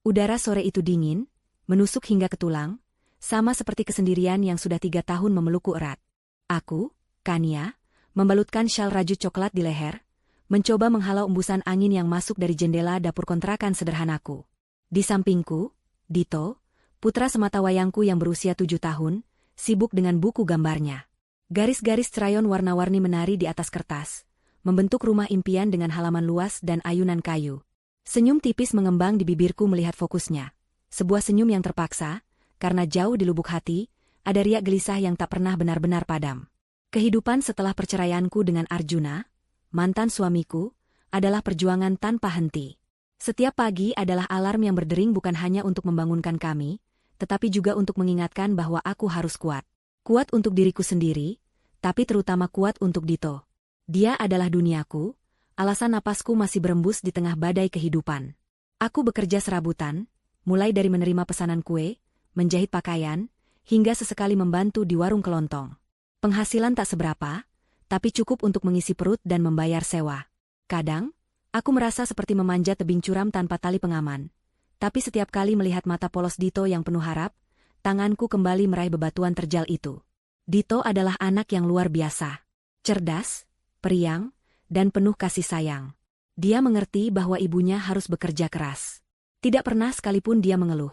Udara sore itu dingin, menusuk hingga ke tulang, sama seperti kesendirian yang sudah 3 tahun memelukku erat. Aku, Kania, membalutkan syal rajut coklat di leher, mencoba menghalau embusan angin yang masuk dari jendela dapur kontrakan sederhanaku. Di sampingku, Dito, putra sematawayangku yang berusia 7 tahun, sibuk dengan buku gambarnya. Garis-garis crayon warna-warni menari di atas kertas, membentuk rumah impian dengan halaman luas dan ayunan kayu. Senyum tipis mengembang di bibirku melihat fokusnya. Sebuah senyum yang terpaksa, karena jauh di lubuk hati, ada riak gelisah yang tak pernah benar-benar padam. Kehidupan setelah perceraianku dengan Arjuna, mantan suamiku, adalah perjuangan tanpa henti. Setiap pagi adalah alarm yang berdering bukan hanya untuk membangunkan kami, tetapi juga untuk mengingatkan bahwa aku harus kuat. Kuat untuk diriku sendiri, tapi terutama kuat untuk Dito. Dia adalah duniaku, alasan napasku masih berembus di tengah badai kehidupan. Aku bekerja serabutan, mulai dari menerima pesanan kue, menjahit pakaian, hingga sesekali membantu di warung kelontong. Penghasilan tak seberapa, tapi cukup untuk mengisi perut dan membayar sewa. Kadang, aku merasa seperti memanjat tebing curam tanpa tali pengaman. Tapi setiap kali melihat mata polos Dito yang penuh harap, tanganku kembali meraih bebatuan terjal itu. Dito adalah anak yang luar biasa. Cerdas, periang, dan penuh kasih sayang. Dia mengerti bahwa ibunya harus bekerja keras. Tidak pernah sekalipun dia mengeluh.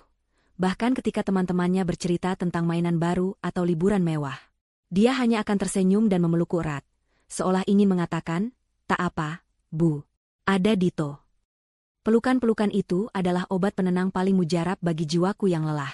Bahkan ketika teman-temannya bercerita tentang mainan baru atau liburan mewah. Dia hanya akan tersenyum dan memelukku erat, seolah ingin mengatakan, "Tak apa, Bu. Ada Dito." Pelukan-pelukan itu adalah obat penenang paling mujarab bagi jiwaku yang lelah.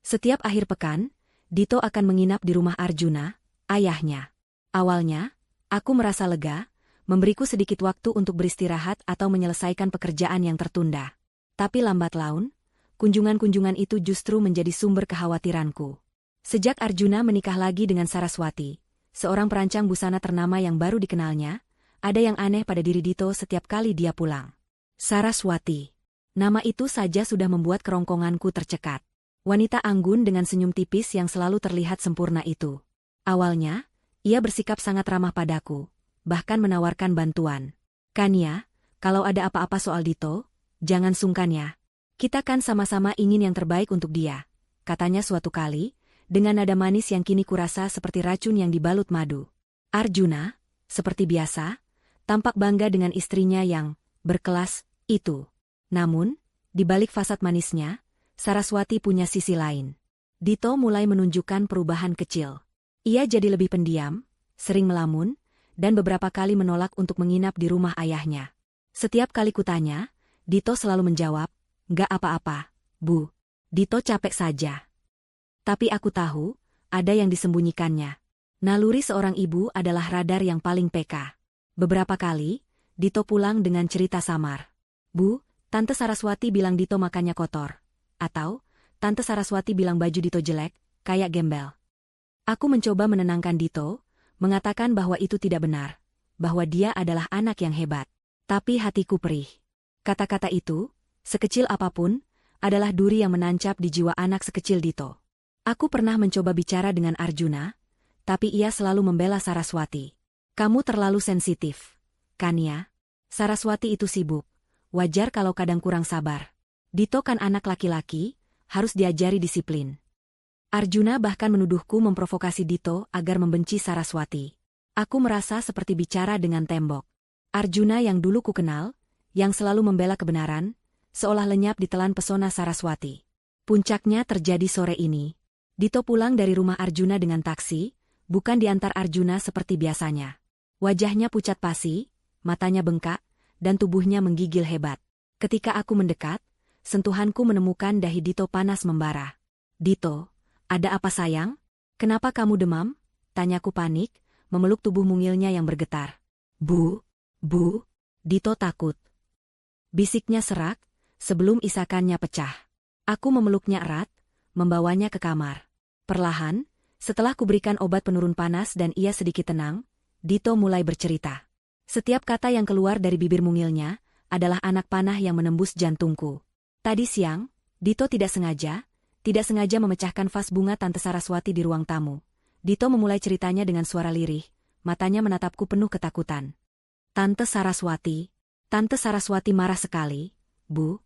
Setiap akhir pekan, Dito akan menginap di rumah Arjuna, ayahnya. Awalnya, aku merasa lega, memberiku sedikit waktu untuk beristirahat atau menyelesaikan pekerjaan yang tertunda. Tapi lambat laun, kunjungan-kunjungan itu justru menjadi sumber kekhawatiranku. Sejak Arjuna menikah lagi dengan Saraswati, seorang perancang busana ternama yang baru dikenalnya, ada yang aneh pada diri Dito setiap kali dia pulang. Saraswati. Nama itu saja sudah membuat kerongkonganku tercekat. Wanita anggun dengan senyum tipis yang selalu terlihat sempurna itu. Awalnya, ia bersikap sangat ramah padaku, bahkan menawarkan bantuan. "Kania, kalau ada apa-apa soal Dito, jangan sungkan ya. Kita kan sama-sama ingin yang terbaik untuk dia," katanya suatu kali, dengan nada manis yang kini kurasa seperti racun yang dibalut madu. Arjuna, seperti biasa, tampak bangga dengan istrinya yang berkelas itu. Namun, di balik fasad manisnya, Saraswati punya sisi lain. Dito mulai menunjukkan perubahan kecil. Ia jadi lebih pendiam, sering melamun, dan beberapa kali menolak untuk menginap di rumah ayahnya. Setiap kali kutanya, Dito selalu menjawab, "Nggak apa-apa, Bu. Dito capek saja." Tapi aku tahu, ada yang disembunyikannya. Naluri seorang ibu adalah radar yang paling peka. Beberapa kali, Dito pulang dengan cerita samar. "Bu, Tante Saraswati bilang Dito makannya kotor." Atau, "Tante Saraswati bilang baju Dito jelek, kayak gembel." Aku mencoba menenangkan Dito, mengatakan bahwa itu tidak benar, bahwa dia adalah anak yang hebat. Tapi hatiku perih. Kata-kata itu, sekecil apapun, adalah duri yang menancap di jiwa anak sekecil Dito. Aku pernah mencoba bicara dengan Arjuna, tapi ia selalu membela Saraswati. "Kamu terlalu sensitif, Kania. Saraswati itu sibuk. Wajar kalau kadang kurang sabar. Dito kan anak laki-laki, harus diajari disiplin." Arjuna bahkan menuduhku memprovokasi Dito agar membenci Saraswati. Aku merasa seperti bicara dengan tembok. Arjuna yang dulu kukenal, yang selalu membela kebenaran, seolah lenyap ditelan pesona Saraswati. Puncaknya terjadi sore ini. Dito pulang dari rumah Arjuna dengan taksi, bukan diantar Arjuna seperti biasanya. Wajahnya pucat pasi, matanya bengkak, dan tubuhnya menggigil hebat. Ketika aku mendekat, sentuhanku menemukan dahi Dito panas membara. "Dito, ada apa sayang? Kenapa kamu demam?" tanyaku panik, memeluk tubuh mungilnya yang bergetar. Bu, Dito takut." Bisiknya serak, sebelum isakannya pecah. Aku memeluknya erat, membawanya ke kamar. Perlahan, setelah kuberikan obat penurun panas dan ia sedikit tenang, Dito mulai bercerita. Setiap kata yang keluar dari bibir mungilnya adalah anak panah yang menembus jantungku. Tadi siang, Dito tidak sengaja memecahkan vas bunga Tante Saraswati di ruang tamu. Dito memulai ceritanya dengan suara lirih, matanya menatapku penuh ketakutan. Tante Saraswati marah sekali, Bu.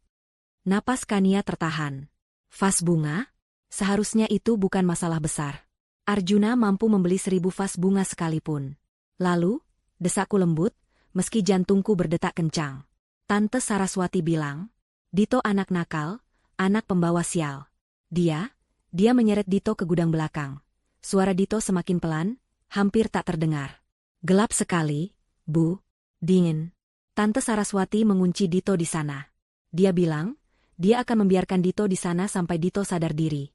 Napas Kania tertahan. Vas bunga? Seharusnya itu bukan masalah besar. Arjuna mampu membeli 1000 vas bunga sekalipun. Lalu, desakku lembut, meski jantungku berdetak kencang. Tante Saraswati bilang, Dito anak nakal, anak pembawa sial. Dia menyeret Dito ke gudang belakang. Suara Dito semakin pelan, hampir tak terdengar. Gelap sekali, Bu. Dingin. Tante Saraswati mengunci Dito di sana. Dia bilang, dia akan membiarkan Dito di sana sampai Dito sadar diri.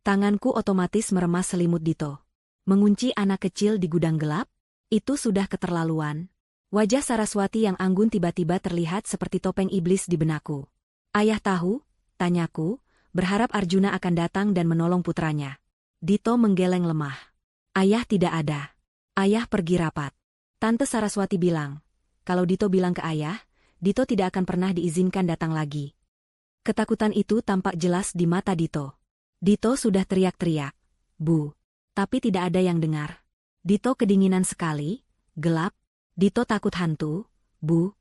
Tanganku otomatis meremas selimut Dito. Mengunci anak kecil di gudang gelap? Itu sudah keterlaluan. Wajah Saraswati yang anggun tiba-tiba terlihat seperti topeng iblis di benakku. Ayah tahu? Tanyaku, berharap Arjuna akan datang dan menolong putranya. Dito menggeleng lemah. Ayah tidak ada. Ayah pergi rapat. Tante Saraswati bilang, kalau Dito bilang ke ayah, Dito tidak akan pernah diizinkan datang lagi. Ketakutan itu tampak jelas di mata Dito. Dito sudah teriak-teriak, Bu. Tapi tidak ada yang dengar. Dito kedinginan sekali, gelap. Dito takut hantu, Bu.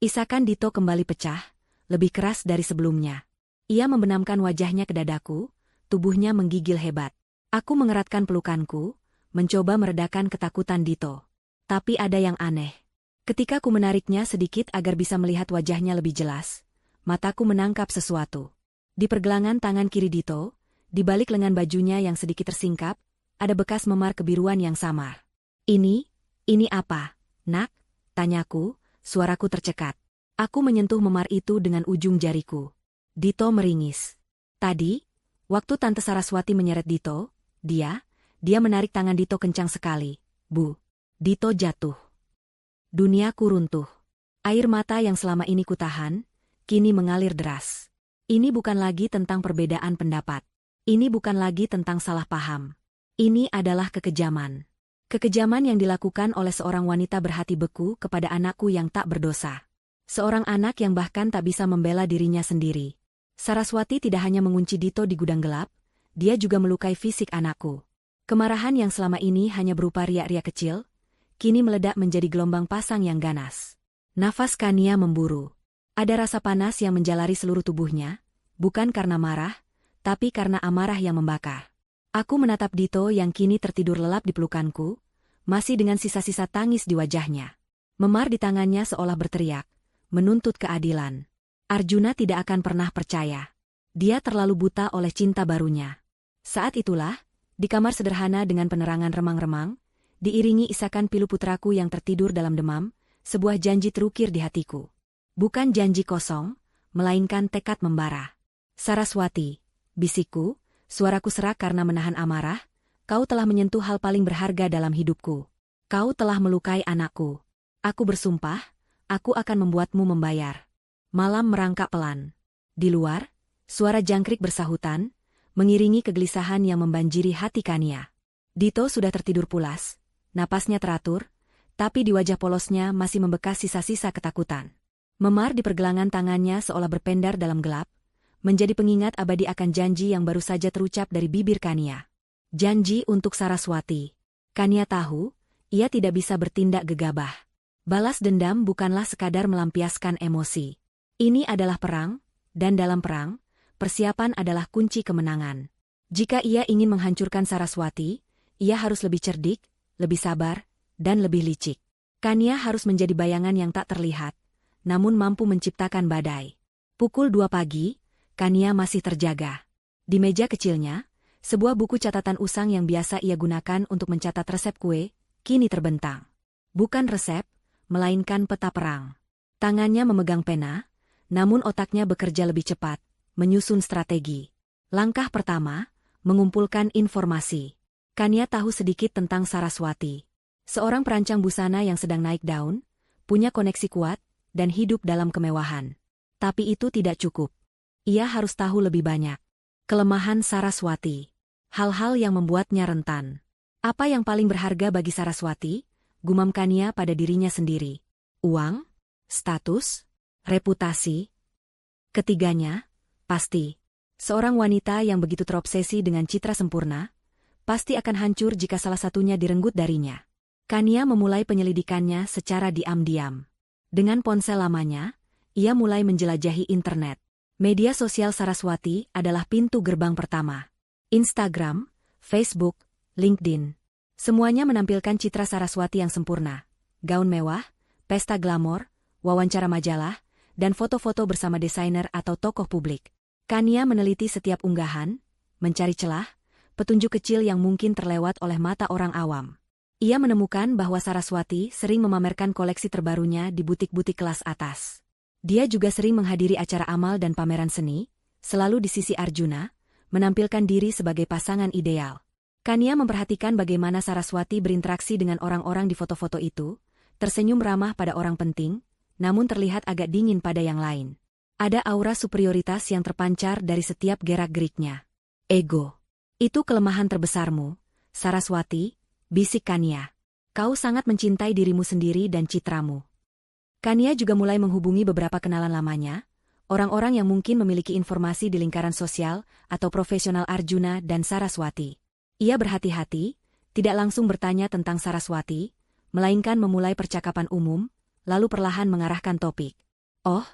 Isakan Dito kembali pecah, lebih keras dari sebelumnya. Ia membenamkan wajahnya ke dadaku, tubuhnya menggigil hebat. Aku mengeratkan pelukanku, mencoba meredakan ketakutan Dito. Tapi ada yang aneh. Ketika ku menariknya sedikit agar bisa melihat wajahnya lebih jelas, mataku menangkap sesuatu. Di pergelangan tangan kiri Dito, di balik lengan bajunya yang sedikit tersingkap, ada bekas memar kebiruan yang samar. Ini apa, Nak? Tanyaku, suaraku tercekat. Aku menyentuh memar itu dengan ujung jariku. Dito meringis. Tadi, waktu Tante Saraswati menyeret Dito, dia menarik tangan Dito kencang sekali. Bu. Dito jatuh. Duniaku runtuh. Air mata yang selama ini kutahan, kini mengalir deras. Ini bukan lagi tentang perbedaan pendapat. Ini bukan lagi tentang salah paham. Ini adalah kekejaman. Kekejaman yang dilakukan oleh seorang wanita berhati beku kepada anakku yang tak berdosa. Seorang anak yang bahkan tak bisa membela dirinya sendiri. Saraswati tidak hanya mengunci Dito di gudang gelap, dia juga melukai fisik anakku. Kemarahan yang selama ini hanya berupa riak-riak kecil, kini meledak menjadi gelombang pasang yang ganas. Nafas Kania memburu. Ada rasa panas yang menjalari seluruh tubuhnya, bukan karena marah, tapi karena amarah yang membakar. Aku menatap Dito yang kini tertidur lelap di pelukanku, masih dengan sisa-sisa tangis di wajahnya. Memar di tangannya seolah berteriak, menuntut keadilan. Arjuna tidak akan pernah percaya. Dia terlalu buta oleh cinta barunya. Saat itulah, di kamar sederhana dengan penerangan remang-remang, diiringi isakan pilu putraku yang tertidur dalam demam, sebuah janji terukir di hatiku. Bukan janji kosong, melainkan tekad membara. Saraswati, bisikku, suaraku serak karena menahan amarah, kau telah menyentuh hal paling berharga dalam hidupku. Kau telah melukai anakku. Aku bersumpah, aku akan membuatmu membayar. Malam merangkak pelan. Di luar, suara jangkrik bersahutan, mengiringi kegelisahan yang membanjiri hati Kania. Dito sudah tertidur pulas, napasnya teratur, tapi di wajah polosnya masih membekas sisa-sisa ketakutan. Memar di pergelangan tangannya seolah berpendar dalam gelap, menjadi pengingat abadi akan janji yang baru saja terucap dari bibir Kania. Janji untuk Saraswati. Kania tahu, ia tidak bisa bertindak gegabah. Balas dendam bukanlah sekadar melampiaskan emosi. Ini adalah perang, dan dalam perang, persiapan adalah kunci kemenangan. Jika ia ingin menghancurkan Saraswati, ia harus lebih cerdik, lebih sabar, dan lebih licik. Kania harus menjadi bayangan yang tak terlihat, namun mampu menciptakan badai. Pukul 2 pagi, Kania masih terjaga. Di meja kecilnya, sebuah buku catatan usang yang biasa ia gunakan untuk mencatat resep kue, kini terbentang. Bukan resep, melainkan peta perang. Tangannya memegang pena, namun otaknya bekerja lebih cepat, menyusun strategi. Langkah pertama, mengumpulkan informasi. Kania tahu sedikit tentang Saraswati. Seorang perancang busana yang sedang naik daun, punya koneksi kuat, dan hidup dalam kemewahan. Tapi itu tidak cukup. Ia harus tahu lebih banyak. Kelemahan Saraswati. Hal-hal yang membuatnya rentan. Apa yang paling berharga bagi Saraswati? Gumam Kania pada dirinya sendiri. Uang? Status? Reputasi? Ketiganya, pasti. Seorang wanita yang begitu terobsesi dengan citra sempurna, pasti akan hancur jika salah satunya direnggut darinya. Kania memulai penyelidikannya secara diam-diam. Dengan ponsel lamanya, ia mulai menjelajahi internet. Media sosial Saraswati adalah pintu gerbang pertama. Instagram, Facebook, LinkedIn. Semuanya menampilkan citra Saraswati yang sempurna. Gaun mewah, pesta glamor, wawancara majalah, dan foto-foto bersama desainer atau tokoh publik. Kania meneliti setiap unggahan, mencari celah, petunjuk kecil yang mungkin terlewat oleh mata orang awam. Ia menemukan bahwa Saraswati sering memamerkan koleksi terbarunya di butik-butik kelas atas. Dia juga sering menghadiri acara amal dan pameran seni, selalu di sisi Arjuna, menampilkan diri sebagai pasangan ideal. Kania memperhatikan bagaimana Saraswati berinteraksi dengan orang-orang di foto-foto itu, tersenyum ramah pada orang penting, namun terlihat agak dingin pada yang lain. Ada aura superioritas yang terpancar dari setiap gerak-geriknya. Ego. Itu kelemahan terbesarmu, Saraswati, bisik Kania. Kau sangat mencintai dirimu sendiri dan citramu. Kania juga mulai menghubungi beberapa kenalan lamanya, orang-orang yang mungkin memiliki informasi di lingkaran sosial atau profesional Arjuna dan Saraswati. Ia berhati-hati, tidak langsung bertanya tentang Saraswati, melainkan memulai percakapan umum, lalu perlahan mengarahkan topik. Oh,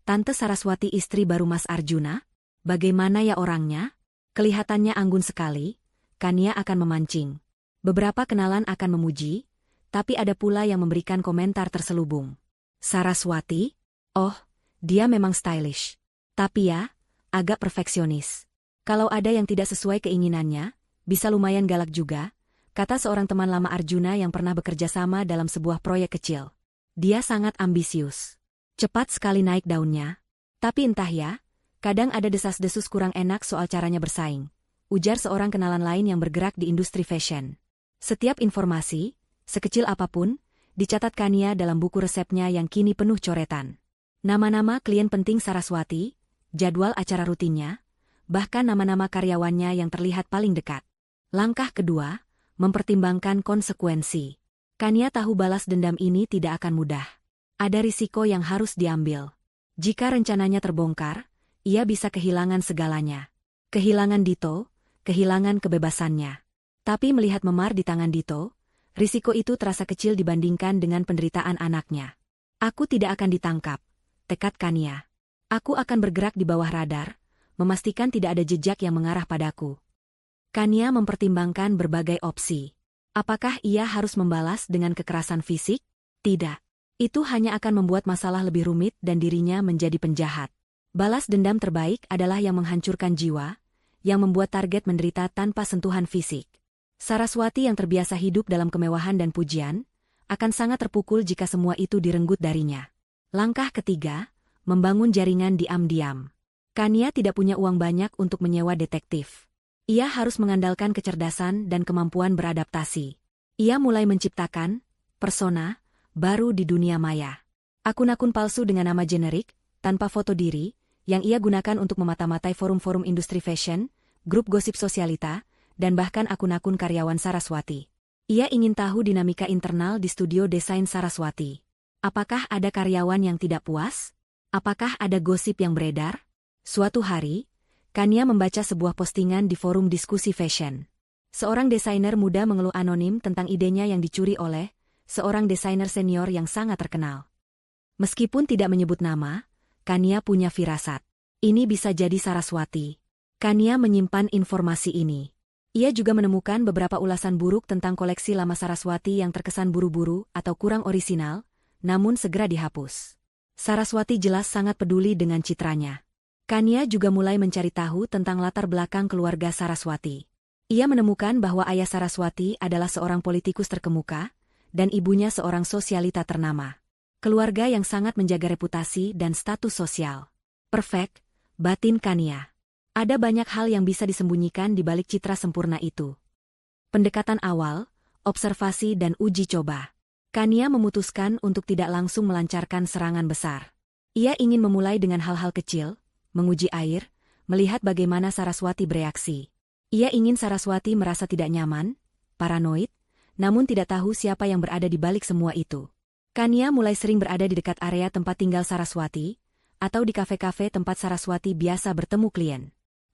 Tante Saraswati istri baru Mas Arjuna? Bagaimana ya orangnya? Kelihatannya anggun sekali. Kania akan memancing. Beberapa kenalan akan memuji, tapi ada pula yang memberikan komentar terselubung. Saraswati? Oh, dia memang stylish. Tapi ya, agak perfeksionis. Kalau ada yang tidak sesuai keinginannya, bisa lumayan galak juga, kata seorang teman lama Arjuna yang pernah bekerja sama dalam sebuah proyek kecil. Dia sangat ambisius. Cepat sekali naik daunnya. Tapi entah ya, kadang ada desas-desus kurang enak soal caranya bersaing, ujar seorang kenalan lain yang bergerak di industri fashion. Setiap informasi, sekecil apapun, dicatat Kania dalam buku resepnya yang kini penuh coretan. Nama-nama klien penting Saraswati, jadwal acara rutinnya, bahkan nama-nama karyawannya yang terlihat paling dekat. Langkah kedua, mempertimbangkan konsekuensi. Kania tahu balas dendam ini tidak akan mudah. Ada risiko yang harus diambil. Jika rencananya terbongkar, ia bisa kehilangan segalanya. Kehilangan Dito, kehilangan kebebasannya. Tapi melihat memar di tangan Dito, risiko itu terasa kecil dibandingkan dengan penderitaan anaknya. Aku tidak akan ditangkap, tekad Kania. Aku akan bergerak di bawah radar, memastikan tidak ada jejak yang mengarah padaku. Kania mempertimbangkan berbagai opsi. Apakah ia harus membalas dengan kekerasan fisik? Tidak. Itu hanya akan membuat masalah lebih rumit dan dirinya menjadi penjahat. Balas dendam terbaik adalah yang menghancurkan jiwa, yang membuat target menderita tanpa sentuhan fisik. Saraswati yang terbiasa hidup dalam kemewahan dan pujian, akan sangat terpukul jika semua itu direnggut darinya. Langkah ketiga, membangun jaringan diam-diam. Kania tidak punya uang banyak untuk menyewa detektif. Ia harus mengandalkan kecerdasan dan kemampuan beradaptasi. Ia mulai menciptakan persona baru di dunia maya. Akun-akun palsu dengan nama generik, tanpa foto diri, yang ia gunakan untuk memata-matai forum-forum industri fashion, grup gosip sosialita, dan bahkan akun-akun karyawan Saraswati. Ia ingin tahu dinamika internal di studio desain Saraswati. Apakah ada karyawan yang tidak puas? Apakah ada gosip yang beredar? Suatu hari, Kania membaca sebuah postingan di forum diskusi fashion. Seorang desainer muda mengeluh anonim tentang idenya yang dicuri oleh seorang desainer senior yang sangat terkenal. Meskipun tidak menyebut nama, Kania punya firasat. Ini bisa jadi Saraswati. Kania menyimpan informasi ini. Ia juga menemukan beberapa ulasan buruk tentang koleksi lama Saraswati yang terkesan buru-buru atau kurang orisinal, namun segera dihapus. Saraswati jelas sangat peduli dengan citranya. Kania juga mulai mencari tahu tentang latar belakang keluarga Saraswati. Ia menemukan bahwa ayah Saraswati adalah seorang politikus terkemuka, dan ibunya seorang sosialita ternama. Keluarga yang sangat menjaga reputasi dan status sosial. Perfect, batin Kania. Ada banyak hal yang bisa disembunyikan di balik citra sempurna itu. Pendekatan awal, observasi dan uji coba. Kania memutuskan untuk tidak langsung melancarkan serangan besar. Ia ingin memulai dengan hal-hal kecil, menguji air, melihat bagaimana Saraswati bereaksi. Ia ingin Saraswati merasa tidak nyaman, paranoid, namun tidak tahu siapa yang berada di balik semua itu. Kania mulai sering berada di dekat area tempat tinggal Saraswati, atau di kafe-kafe tempat Saraswati biasa bertemu klien.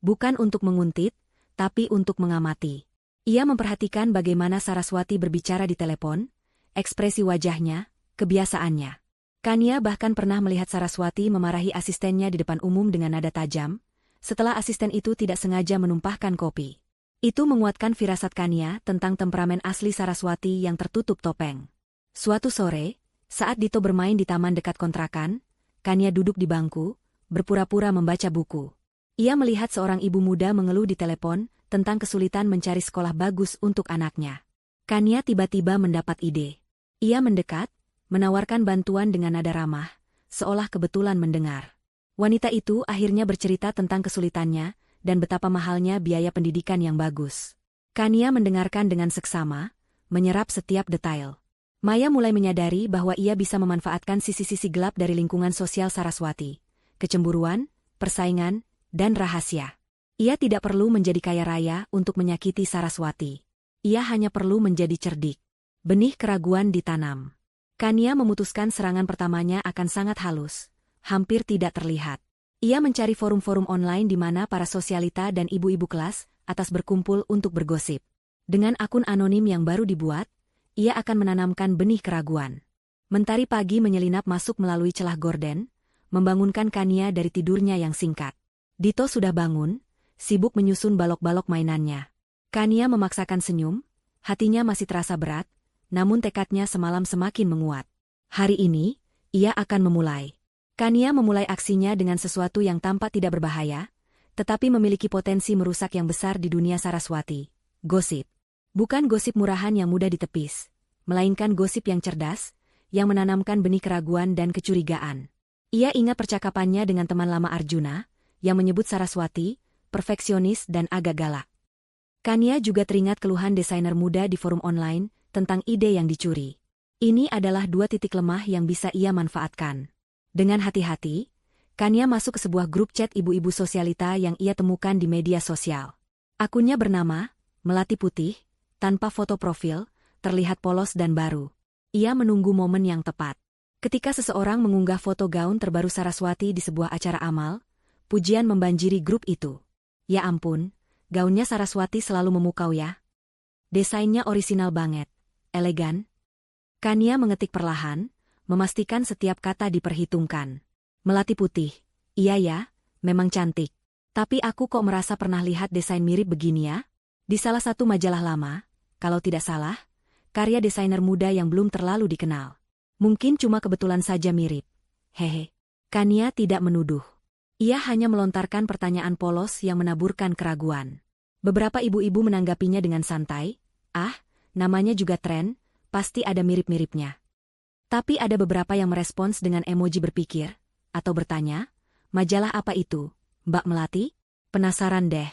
Bukan untuk menguntit, tapi untuk mengamati. Ia memperhatikan bagaimana Saraswati berbicara di telepon, ekspresi wajahnya, kebiasaannya. Kania bahkan pernah melihat Saraswati memarahi asistennya di depan umum dengan nada tajam, setelah asisten itu tidak sengaja menumpahkan kopi. Itu menguatkan firasat Kania tentang temperamen asli Saraswati yang tertutup topeng. Suatu sore, saat Dito bermain di taman dekat kontrakan, Kania duduk di bangku, berpura-pura membaca buku. Ia melihat seorang ibu muda mengeluh di telepon tentang kesulitan mencari sekolah bagus untuk anaknya. Kania tiba-tiba mendapat ide. Ia mendekat, menawarkan bantuan dengan nada ramah, seolah kebetulan mendengar. Wanita itu akhirnya bercerita tentang kesulitannya dan betapa mahalnya biaya pendidikan yang bagus. Kania mendengarkan dengan seksama, menyerap setiap detail. Maya mulai menyadari bahwa ia bisa memanfaatkan sisi-sisi gelap dari lingkungan sosial Saraswati, kecemburuan, persaingan, dan rahasia. Ia tidak perlu menjadi kaya raya untuk menyakiti Saraswati. Ia hanya perlu menjadi cerdik. Benih keraguan ditanam. Kania memutuskan serangan pertamanya akan sangat halus, hampir tidak terlihat. Ia mencari forum-forum online di mana para sosialita dan ibu-ibu kelas atas berkumpul untuk bergosip. Dengan akun anonim yang baru dibuat, ia akan menanamkan benih keraguan. Mentari pagi menyelinap masuk melalui celah gorden, membangunkan Kania dari tidurnya yang singkat. Dito sudah bangun, sibuk menyusun balok-balok mainannya. Kania memaksakan senyum, hatinya masih terasa berat, namun tekadnya semalam semakin menguat. Hari ini, ia akan memulai. Kania memulai aksinya dengan sesuatu yang tampak tidak berbahaya, tetapi memiliki potensi merusak yang besar di dunia Saraswati. Gosip. Bukan gosip murahan yang mudah ditepis, melainkan gosip yang cerdas, yang menanamkan benih keraguan dan kecurigaan. Ia ingat percakapannya dengan teman lama Arjuna, yang menyebut Saraswati, perfeksionis dan agak galak. Kania juga teringat keluhan desainer muda di forum online tentang ide yang dicuri. Ini adalah 2 titik lemah yang bisa ia manfaatkan. Dengan hati-hati, Kania masuk ke sebuah grup chat ibu-ibu sosialita yang ia temukan di media sosial. Akunnya bernama Melati Putih, tanpa foto profil, terlihat polos dan baru. Ia menunggu momen yang tepat. Ketika seseorang mengunggah foto gaun terbaru Saraswati di sebuah acara amal, pujian membanjiri grup itu. Ya ampun, gaunnya Saraswati selalu memukau ya. Desainnya orisinal banget, elegan. Kania mengetik perlahan, memastikan setiap kata diperhitungkan. Melati Putih, iya ya, memang cantik. Tapi aku kok merasa pernah lihat desain mirip begini ya? Di salah satu majalah lama, kalau tidak salah, karya desainer muda yang belum terlalu dikenal. Mungkin cuma kebetulan saja mirip. Hehe. Kania tidak menuduh. Ia hanya melontarkan pertanyaan polos yang menaburkan keraguan. Beberapa ibu-ibu menanggapinya dengan santai, namanya juga tren, pasti ada mirip-miripnya. Tapi ada beberapa yang merespons dengan emoji berpikir, atau bertanya, majalah apa itu, Mbak Melati? Penasaran deh.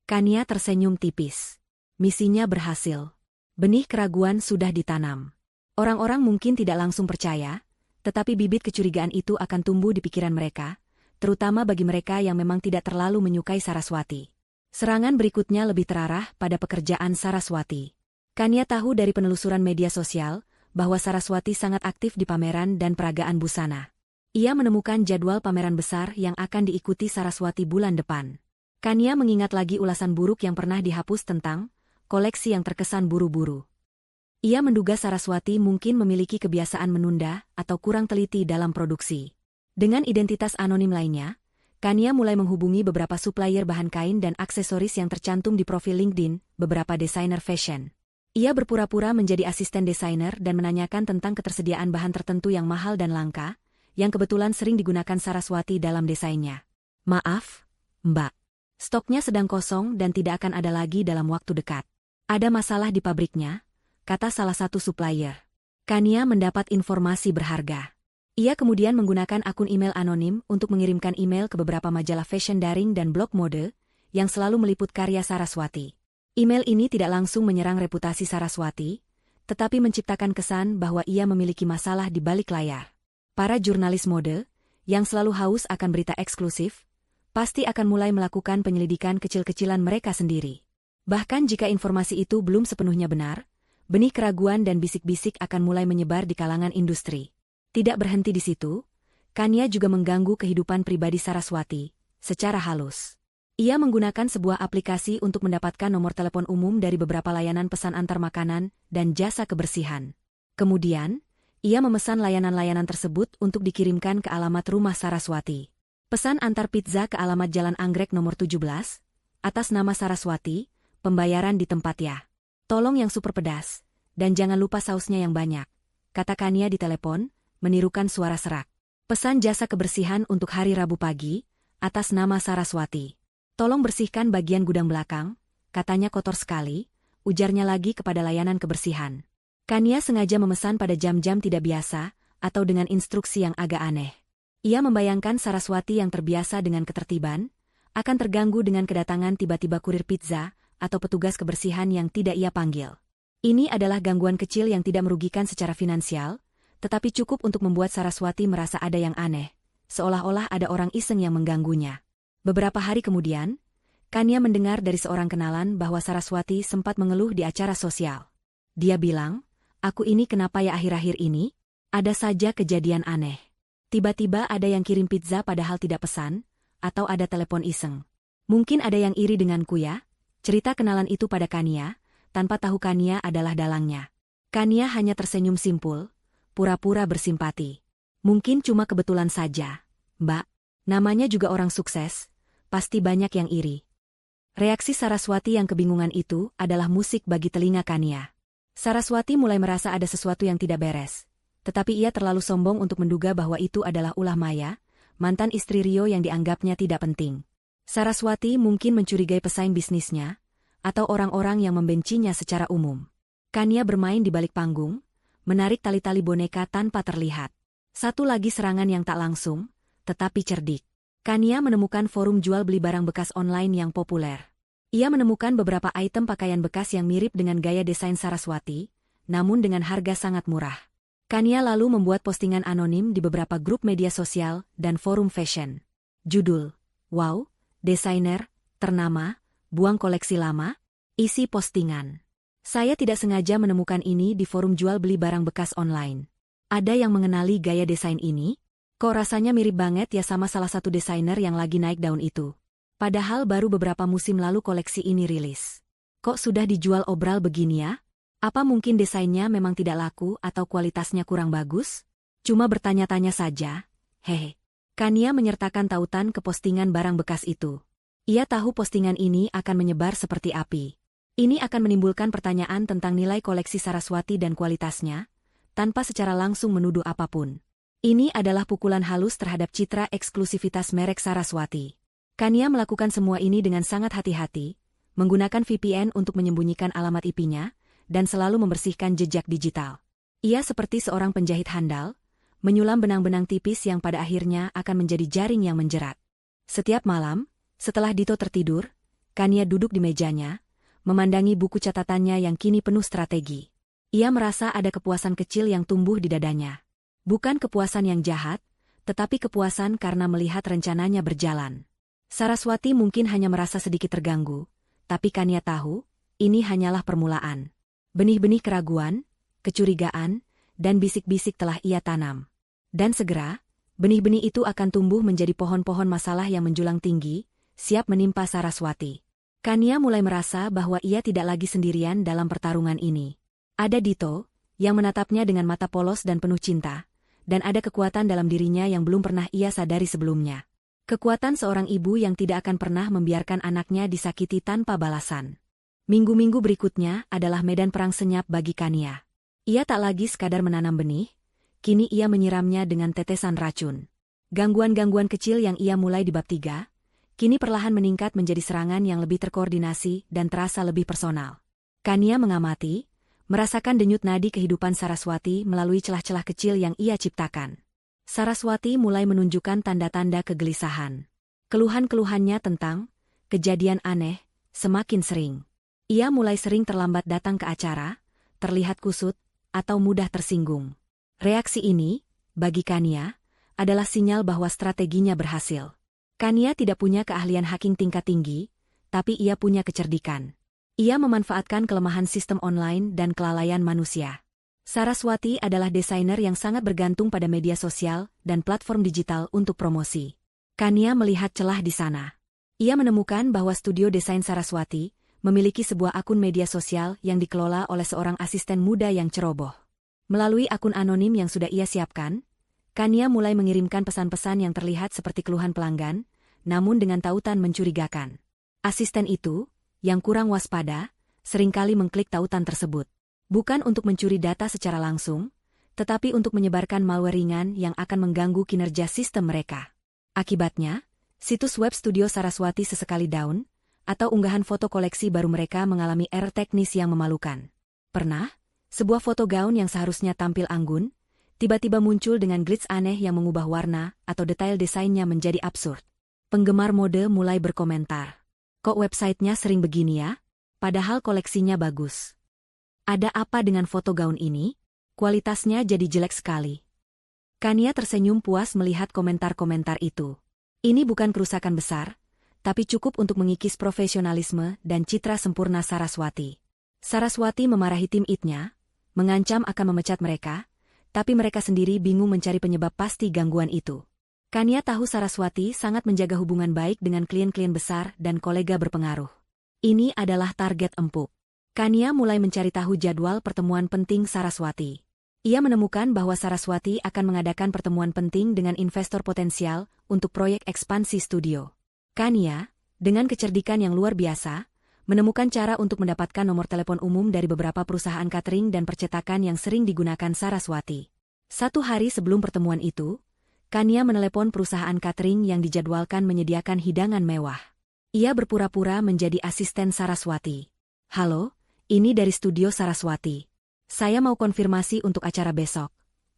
Kania tersenyum tipis. Misinya berhasil. Benih keraguan sudah ditanam. Orang-orang mungkin tidak langsung percaya, tetapi bibit kecurigaan itu akan tumbuh di pikiran mereka, terutama bagi mereka yang memang tidak terlalu menyukai Saraswati. Serangan berikutnya lebih terarah pada pekerjaan Saraswati. Kania tahu dari penelusuran media sosial, bahwa Saraswati sangat aktif di pameran dan peragaan busana. Ia menemukan jadwal pameran besar yang akan diikuti Saraswati bulan depan. Kania mengingat lagi ulasan buruk yang pernah dihapus tentang koleksi yang terkesan buru-buru. Ia menduga Saraswati mungkin memiliki kebiasaan menunda atau kurang teliti dalam produksi. Dengan identitas anonim lainnya, Kania mulai menghubungi beberapa supplier bahan kain dan aksesoris yang tercantum di profil LinkedIn beberapa desainer fashion. Ia berpura-pura menjadi asisten desainer dan menanyakan tentang ketersediaan bahan tertentu yang mahal dan langka, yang kebetulan sering digunakan Saraswati dalam desainnya. Maaf, Mbak. Stoknya sedang kosong dan tidak akan ada lagi dalam waktu dekat. Ada masalah di pabriknya, kata salah satu supplier. Kania mendapat informasi berharga. Ia kemudian menggunakan akun email anonim untuk mengirimkan email ke beberapa majalah fashion daring dan blog mode, yang selalu meliput karya Saraswati. Email ini tidak langsung menyerang reputasi Saraswati, tetapi menciptakan kesan bahwa ia memiliki masalah di balik layar. Para jurnalis mode, yang selalu haus akan berita eksklusif, pasti akan mulai melakukan penyelidikan kecil-kecilan mereka sendiri. Bahkan jika informasi itu belum sepenuhnya benar, benih keraguan dan bisik-bisik akan mulai menyebar di kalangan industri. Tidak berhenti di situ, Kania juga mengganggu kehidupan pribadi Saraswati, secara halus. Ia menggunakan sebuah aplikasi untuk mendapatkan nomor telepon umum dari beberapa layanan pesan antar makanan dan jasa kebersihan. Kemudian, Ia memesan layanan-layanan tersebut untuk dikirimkan ke alamat rumah Saraswati. Pesan antar pizza ke alamat Jalan Anggrek nomor 17, atas nama Saraswati, pembayaran di tempat ya. Tolong yang super pedas, dan jangan lupa sausnya yang banyak, kata Kania di telepon, menirukan suara serak. Pesan jasa kebersihan untuk hari Rabu pagi, atas nama Saraswati. Tolong bersihkan bagian gudang belakang, katanya kotor sekali, ujarnya lagi kepada layanan kebersihan. Kania sengaja memesan pada jam-jam tidak biasa, atau dengan instruksi yang agak aneh. Ia membayangkan Saraswati yang terbiasa dengan ketertiban, akan terganggu dengan kedatangan tiba-tiba kurir pizza, atau petugas kebersihan yang tidak ia panggil. Ini adalah gangguan kecil yang tidak merugikan secara finansial, tetapi cukup untuk membuat Saraswati merasa ada yang aneh, seolah-olah ada orang iseng yang mengganggunya. Beberapa hari kemudian, Kania mendengar dari seorang kenalan bahwa Saraswati sempat mengeluh di acara sosial. Dia bilang, "Aku ini kenapa ya akhir-akhir ini? Ada saja kejadian aneh. Tiba-tiba ada yang kirim pizza padahal tidak pesan, atau ada telepon iseng. Mungkin ada yang iri denganku ya?" Cerita kenalan itu pada Kania, tanpa tahu Kania adalah dalangnya. Kania hanya tersenyum simpul, pura-pura bersimpati. "Mungkin cuma kebetulan saja, Mbak. Namanya juga orang sukses, pasti banyak yang iri." Reaksi Saraswati yang kebingungan itu adalah musik bagi telinga Kania. Saraswati mulai merasa ada sesuatu yang tidak beres. Tetapi ia terlalu sombong untuk menduga bahwa itu adalah ulah Maya, mantan istri Rio yang dianggapnya tidak penting. Saraswati mungkin mencurigai pesaing bisnisnya, atau orang-orang yang membencinya secara umum. Kania bermain di balik panggung, menarik tali-tali boneka tanpa terlihat. Satu lagi serangan yang tak langsung, tetapi cerdik. Kania menemukan forum jual beli barang bekas online yang populer. Ia menemukan beberapa item pakaian bekas yang mirip dengan gaya desain Saraswati, namun dengan harga sangat murah. Kania lalu membuat postingan anonim di beberapa grup media sosial dan forum fashion. Judul, "Wow, desainer ternama, buang koleksi lama." Isi postingan, "Saya tidak sengaja menemukan ini di forum jual beli barang bekas online. Ada yang mengenali gaya desain ini? Kok rasanya mirip banget ya sama salah satu desainer yang lagi naik daun itu. Padahal baru beberapa musim lalu koleksi ini rilis. Kok sudah dijual obral begini ya? Apa mungkin desainnya memang tidak laku atau kualitasnya kurang bagus? Cuma bertanya-tanya saja, hehe." Kania menyertakan tautan ke postingan barang bekas itu. Ia tahu postingan ini akan menyebar seperti api. Ini akan menimbulkan pertanyaan tentang nilai koleksi Saraswati dan kualitasnya, tanpa secara langsung menuduh apapun. Ini adalah pukulan halus terhadap citra eksklusivitas merek Saraswati. Kania melakukan semua ini dengan sangat hati-hati, menggunakan VPN untuk menyembunyikan alamat IP-nya, dan selalu membersihkan jejak digital. Ia seperti seorang penjahit handal, menyulam benang-benang tipis yang pada akhirnya akan menjadi jaring yang menjerat. Setiap malam, setelah Dito tertidur, Kania duduk di mejanya, memandangi buku catatannya yang kini penuh strategi. Ia merasa ada kepuasan kecil yang tumbuh di dadanya. Bukan kepuasan yang jahat, tetapi kepuasan karena melihat rencananya berjalan. Saraswati mungkin hanya merasa sedikit terganggu, tapi Kania tahu, ini hanyalah permulaan. Benih-benih keraguan, kecurigaan, dan bisik-bisik telah ia tanam. Dan segera, benih-benih itu akan tumbuh menjadi pohon-pohon masalah yang menjulang tinggi, siap menimpa Saraswati. Kania mulai merasa bahwa ia tidak lagi sendirian dalam pertarungan ini. Ada Dito, yang menatapnya dengan mata polos dan penuh cinta, dan ada kekuatan dalam dirinya yang belum pernah ia sadari sebelumnya. Kekuatan seorang ibu yang tidak akan pernah membiarkan anaknya disakiti tanpa balasan. Minggu-minggu berikutnya adalah medan perang senyap bagi Kania. Ia tak lagi sekadar menanam benih, kini ia menyiramnya dengan tetesan racun. Gangguan-gangguan kecil yang ia mulai di bab 3, kini perlahan meningkat menjadi serangan yang lebih terkoordinasi dan terasa lebih personal. Kania mengamati, merasakan denyut nadi kehidupan Saraswati melalui celah-celah kecil yang ia ciptakan. Saraswati mulai menunjukkan tanda-tanda kegelisahan. Keluhan-keluhannya tentang kejadian aneh semakin sering. Ia mulai sering terlambat datang ke acara, terlihat kusut, atau mudah tersinggung. Reaksi ini, bagi Kania, adalah sinyal bahwa strateginya berhasil. Kania tidak punya keahlian hacking tingkat tinggi, tapi ia punya kecerdikan. Ia memanfaatkan kelemahan sistem online dan kelalaian manusia. Saraswati adalah desainer yang sangat bergantung pada media sosial dan platform digital untuk promosi. Kania melihat celah di sana. Ia menemukan bahwa studio desain Saraswati memiliki sebuah akun media sosial yang dikelola oleh seorang asisten muda yang ceroboh. Melalui akun anonim yang sudah ia siapkan, Kania mulai mengirimkan pesan-pesan yang terlihat seperti keluhan pelanggan, namun dengan tautan mencurigakan. Asisten itu, yang kurang waspada, seringkali mengklik tautan tersebut. Bukan untuk mencuri data secara langsung, tetapi untuk menyebarkan malware ringan yang akan mengganggu kinerja sistem mereka. Akibatnya, situs web studio Saraswati sesekali down, atau unggahan foto koleksi baru mereka mengalami error teknis yang memalukan. Pernah, sebuah foto gaun yang seharusnya tampil anggun, tiba-tiba muncul dengan glitch aneh yang mengubah warna atau detail desainnya menjadi absurd. Penggemar mode mulai berkomentar. Kok websitenya sering begini ya? Padahal koleksinya bagus. Ada apa dengan foto gaun ini? Kualitasnya jadi jelek sekali. Kania tersenyum puas melihat komentar-komentar itu. Ini bukan kerusakan besar, tapi cukup untuk mengikis profesionalisme dan citra sempurna Saraswati. Saraswati memarahi tim IT-nya, mengancam akan memecat mereka, tapi mereka sendiri bingung mencari penyebab pasti gangguan itu. Kania tahu Saraswati sangat menjaga hubungan baik dengan klien-klien besar dan kolega berpengaruh. Ini adalah target empuk. Kania mulai mencari tahu jadwal pertemuan penting Saraswati. Ia menemukan bahwa Saraswati akan mengadakan pertemuan penting dengan investor potensial untuk proyek ekspansi studio. Kania, dengan kecerdikan yang luar biasa, menemukan cara untuk mendapatkan nomor telepon umum dari beberapa perusahaan catering dan percetakan yang sering digunakan Saraswati. 1 hari sebelum pertemuan itu, Kania menelepon perusahaan catering yang dijadwalkan menyediakan hidangan mewah. Ia berpura-pura menjadi asisten Saraswati. "Halo, ini dari studio Saraswati. Saya mau konfirmasi untuk acara besok.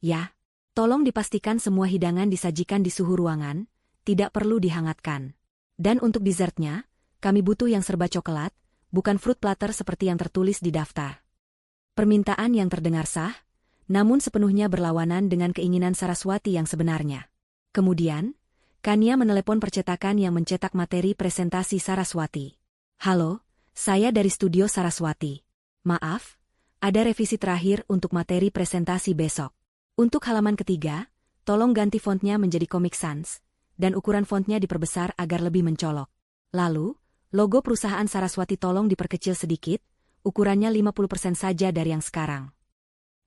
Ya, tolong dipastikan semua hidangan disajikan di suhu ruangan, tidak perlu dihangatkan. Dan untuk dessertnya, kami butuh yang serba coklat, bukan fruit platter seperti yang tertulis di daftar." Permintaan yang terdengar sah, namun sepenuhnya berlawanan dengan keinginan Saraswati yang sebenarnya. Kemudian, Kania menelepon percetakan yang mencetak materi presentasi Saraswati. "Halo, saya dari studio Saraswati. Maaf, ada revisi terakhir untuk materi presentasi besok. Untuk halaman ketiga, tolong ganti fontnya menjadi Comic Sans, dan ukuran fontnya diperbesar agar lebih mencolok. Lalu, logo perusahaan Saraswati tolong diperkecil sedikit, ukurannya 50% saja dari yang sekarang."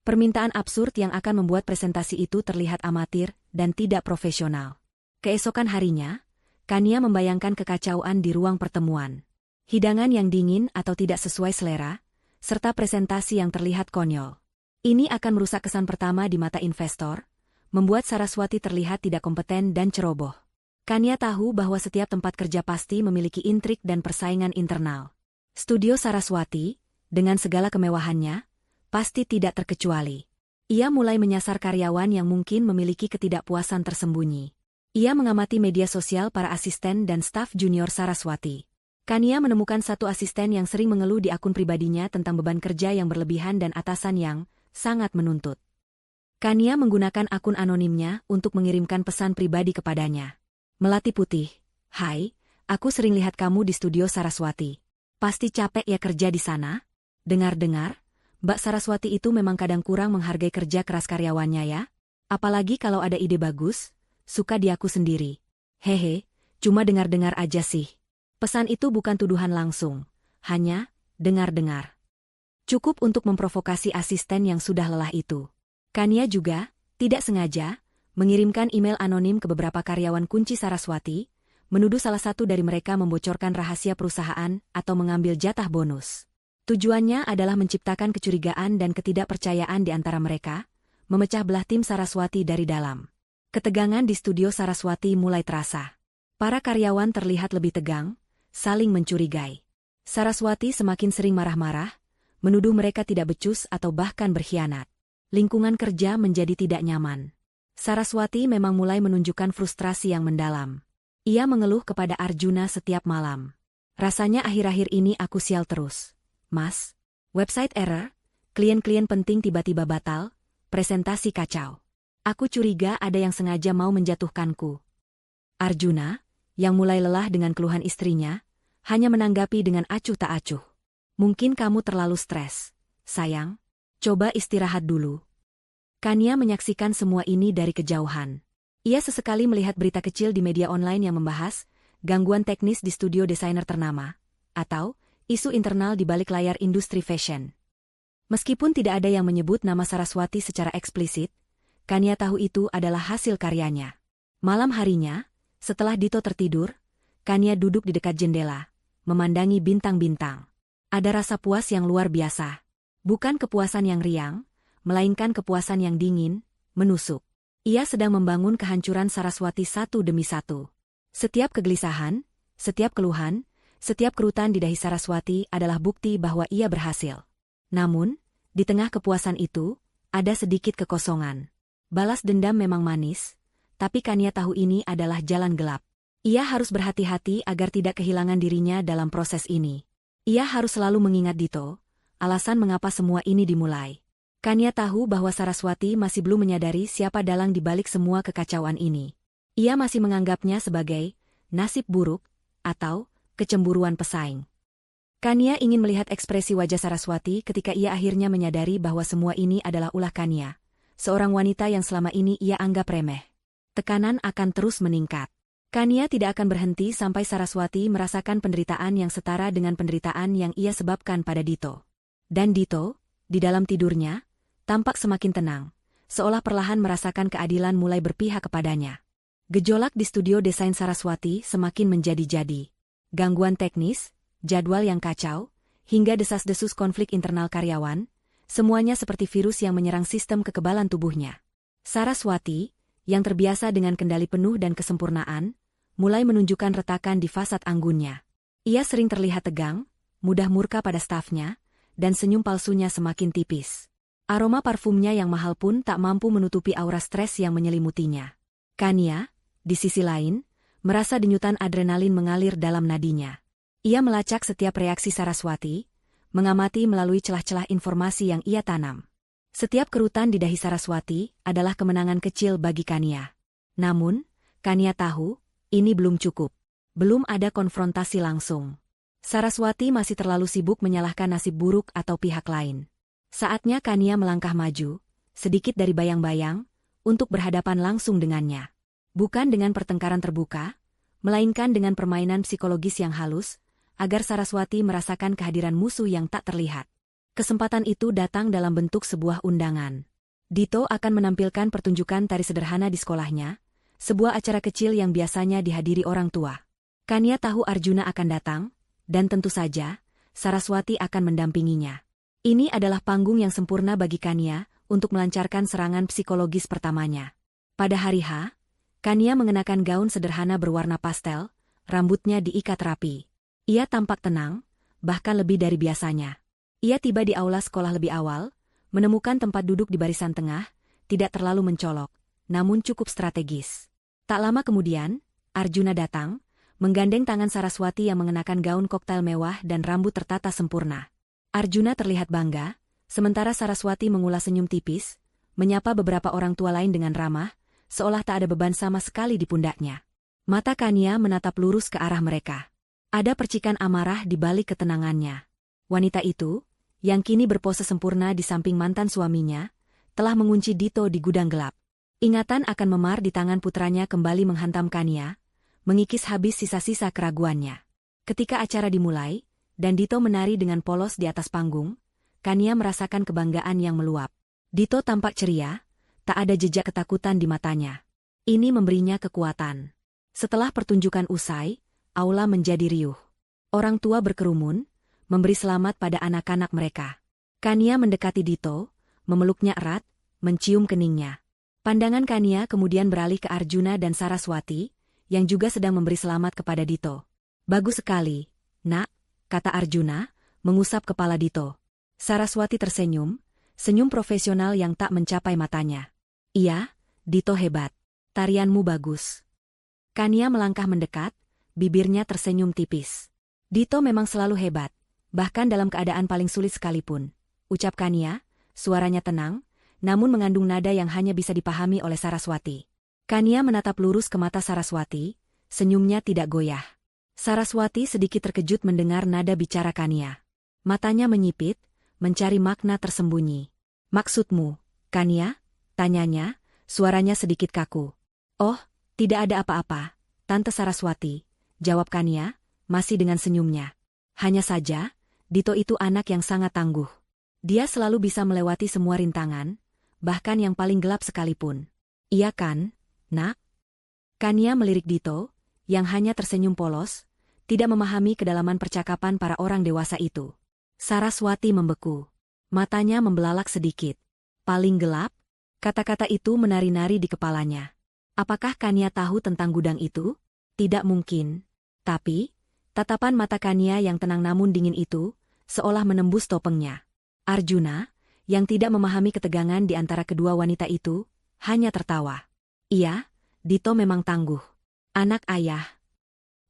Permintaan absurd yang akan membuat presentasi itu terlihat amatir dan tidak profesional. Keesokan harinya, Kania membayangkan kekacauan di ruang pertemuan. Hidangan yang dingin atau tidak sesuai selera, serta presentasi yang terlihat konyol. Ini akan merusak kesan pertama di mata investor, membuat Saraswati terlihat tidak kompeten dan ceroboh. Kania tahu bahwa setiap tempat kerja pasti memiliki intrik dan persaingan internal. Studio Saraswati, dengan segala kemewahannya, pasti tidak terkecuali. Ia mulai menyasar karyawan yang mungkin memiliki ketidakpuasan tersembunyi. Ia mengamati media sosial para asisten dan staf junior Saraswati. Kania menemukan satu asisten yang sering mengeluh di akun pribadinya tentang beban kerja yang berlebihan dan atasan yang sangat menuntut. Kania menggunakan akun anonimnya untuk mengirimkan pesan pribadi kepadanya. "Melati Putih, hai, aku sering lihat kamu di studio Saraswati. Pasti capek ya kerja di sana? Dengar-dengar, Mbak Saraswati itu memang kadang kurang menghargai kerja keras karyawannya ya? Apalagi kalau ada ide bagus, suka diaku sendiri. Hehe, cuma dengar-dengar aja sih." Pesan itu bukan tuduhan langsung, hanya dengar-dengar. Cukup untuk memprovokasi asisten yang sudah lelah itu. Kania juga, tidak sengaja, mengirimkan email anonim ke beberapa karyawan kunci Saraswati, menuduh salah satu dari mereka membocorkan rahasia perusahaan atau mengambil jatah bonus. Tujuannya adalah menciptakan kecurigaan dan ketidakpercayaan di antara mereka, memecah belah tim Saraswati dari dalam. Ketegangan di studio Saraswati mulai terasa. Para karyawan terlihat lebih tegang, saling mencurigai. Saraswati semakin sering marah-marah, menuduh mereka tidak becus atau bahkan berkhianat. Lingkungan kerja menjadi tidak nyaman. Saraswati memang mulai menunjukkan frustrasi yang mendalam. Ia mengeluh kepada Arjuna setiap malam. "Rasanya akhir-akhir ini aku sial terus. Mas, website error, klien-klien penting tiba-tiba batal, presentasi kacau. Aku curiga ada yang sengaja mau menjatuhkanku." Arjuna, yang mulai lelah dengan keluhan istrinya, hanya menanggapi dengan acuh tak acuh. "Mungkin kamu terlalu stres, sayang. Coba istirahat dulu." Kania menyaksikan semua ini dari kejauhan. Ia sesekali melihat berita kecil di media online yang membahas gangguan teknis di studio desainer ternama, atau isu internal di balik layar industri fashion. Meskipun tidak ada yang menyebut nama Saraswati secara eksplisit, Kania tahu itu adalah hasil karyanya. Malam harinya, setelah Dito tertidur, Kania duduk di dekat jendela, memandangi bintang-bintang. Ada rasa puas yang luar biasa. Bukan kepuasan yang riang, melainkan kepuasan yang dingin, menusuk. Ia sedang membangun kehancuran Saraswati satu demi satu. Setiap kegelisahan, setiap keluhan, setiap kerutan di dahi Saraswati adalah bukti bahwa ia berhasil. Namun, di tengah kepuasan itu, ada sedikit kekosongan. Balas dendam memang manis, tapi Kania tahu ini adalah jalan gelap. Ia harus berhati-hati agar tidak kehilangan dirinya dalam proses ini. Ia harus selalu mengingat Dito, alasan mengapa semua ini dimulai. Kania tahu bahwa Saraswati masih belum menyadari siapa dalang di balik semua kekacauan ini. Ia masih menganggapnya sebagai nasib buruk atau kecemburuan pesaing. Kania ingin melihat ekspresi wajah Saraswati ketika ia akhirnya menyadari bahwa semua ini adalah ulah Kania, seorang wanita yang selama ini ia anggap remeh. Tekanan akan terus meningkat. Kania tidak akan berhenti sampai Saraswati merasakan penderitaan yang setara dengan penderitaan yang ia sebabkan pada Dito. Dan Dito, di dalam tidurnya, tampak semakin tenang, seolah perlahan merasakan keadilan mulai berpihak kepadanya. Gejolak di studio desain Saraswati semakin menjadi-jadi. Gangguan teknis, jadwal yang kacau, hingga desas-desus konflik internal karyawan, semuanya seperti virus yang menyerang sistem kekebalan tubuhnya. Saraswati, yang terbiasa dengan kendali penuh dan kesempurnaan, mulai menunjukkan retakan di fasad anggunnya. Ia sering terlihat tegang, mudah murka pada stafnya, dan senyum palsunya semakin tipis. Aroma parfumnya yang mahal pun tak mampu menutupi aura stres yang menyelimutinya. Kania, di sisi lain, merasa denyutan adrenalin mengalir dalam nadinya. Ia melacak setiap reaksi Saraswati, mengamati melalui celah-celah informasi yang ia tanam. Setiap kerutan di dahi Saraswati adalah kemenangan kecil bagi Kania. Namun, Kania tahu, ini belum cukup. Belum ada konfrontasi langsung. Saraswati masih terlalu sibuk menyalahkan nasib buruk atau pihak lain. Saatnya Kania melangkah maju, sedikit dari bayang-bayang, untuk berhadapan langsung dengannya. Bukan dengan pertengkaran terbuka, melainkan dengan permainan psikologis yang halus, agar Saraswati merasakan kehadiran musuh yang tak terlihat. Kesempatan itu datang dalam bentuk sebuah undangan. Dito akan menampilkan pertunjukan tari sederhana di sekolahnya, sebuah acara kecil yang biasanya dihadiri orang tua. Kania tahu Arjuna akan datang, dan tentu saja, Saraswati akan mendampinginya. Ini adalah panggung yang sempurna bagi Kania untuk melancarkan serangan psikologis pertamanya. Pada hari H, Kania mengenakan gaun sederhana berwarna pastel, rambutnya diikat rapi. Ia tampak tenang, bahkan lebih dari biasanya. Ia tiba di aula sekolah lebih awal, menemukan tempat duduk di barisan tengah, tidak terlalu mencolok, namun cukup strategis. Tak lama kemudian, Arjuna datang, menggandeng tangan Saraswati yang mengenakan gaun koktail mewah dan rambut tertata sempurna. Arjuna terlihat bangga, sementara Saraswati mengulas senyum tipis, menyapa beberapa orang tua lain dengan ramah, seolah tak ada beban sama sekali di pundaknya. Mata Kania menatap lurus ke arah mereka. Ada percikan amarah di balik ketenangannya. Wanita itu, yang kini berpose sempurna di samping mantan suaminya, telah mengunci Dito di gudang gelap. Ingatan akan memar di tangan putranya kembali menghantam Kania, mengikis habis sisa-sisa keraguannya. Ketika acara dimulai, dan Dito menari dengan polos di atas panggung, Kania merasakan kebanggaan yang meluap. Dito tampak ceria, tak ada jejak ketakutan di matanya. Ini memberinya kekuatan. Setelah pertunjukan usai, aula menjadi riuh. Orang tua berkerumun, memberi selamat pada anak-anak mereka. Kania mendekati Dito, memeluknya erat, mencium keningnya. Pandangan Kania kemudian beralih ke Arjuna dan Saraswati, yang juga sedang memberi selamat kepada Dito. Bagus sekali, nak, kata Arjuna, mengusap kepala Dito. Saraswati tersenyum, senyum profesional yang tak mencapai matanya. Iya, Dito hebat. Tarianmu bagus. Kania melangkah mendekat, bibirnya tersenyum tipis. Dito memang selalu hebat, bahkan dalam keadaan paling sulit sekalipun. Ucap Kania, suaranya tenang, namun mengandung nada yang hanya bisa dipahami oleh Saraswati. Kania menatap lurus ke mata Saraswati, senyumnya tidak goyah. Saraswati sedikit terkejut mendengar nada bicara Kania. Matanya menyipit, mencari makna tersembunyi. Maksudmu, Kania? Tanyanya, suaranya sedikit kaku. Oh, tidak ada apa-apa, Tante Saraswati, jawab Kania, masih dengan senyumnya. Hanya saja, Dito itu anak yang sangat tangguh. Dia selalu bisa melewati semua rintangan, bahkan yang paling gelap sekalipun. Iya kan, nak? Kania melirik Dito, yang hanya tersenyum polos, tidak memahami kedalaman percakapan para orang dewasa itu. Saraswati membeku. Matanya membelalak sedikit. Paling gelap? Kata-kata itu menari-nari di kepalanya. Apakah Kania tahu tentang gudang itu? Tidak mungkin. Tapi, tatapan mata Kania yang tenang namun dingin itu, seolah menembus topengnya. Arjuna, yang tidak memahami ketegangan di antara kedua wanita itu, hanya tertawa. Iya, Dito memang tangguh. Anak ayah.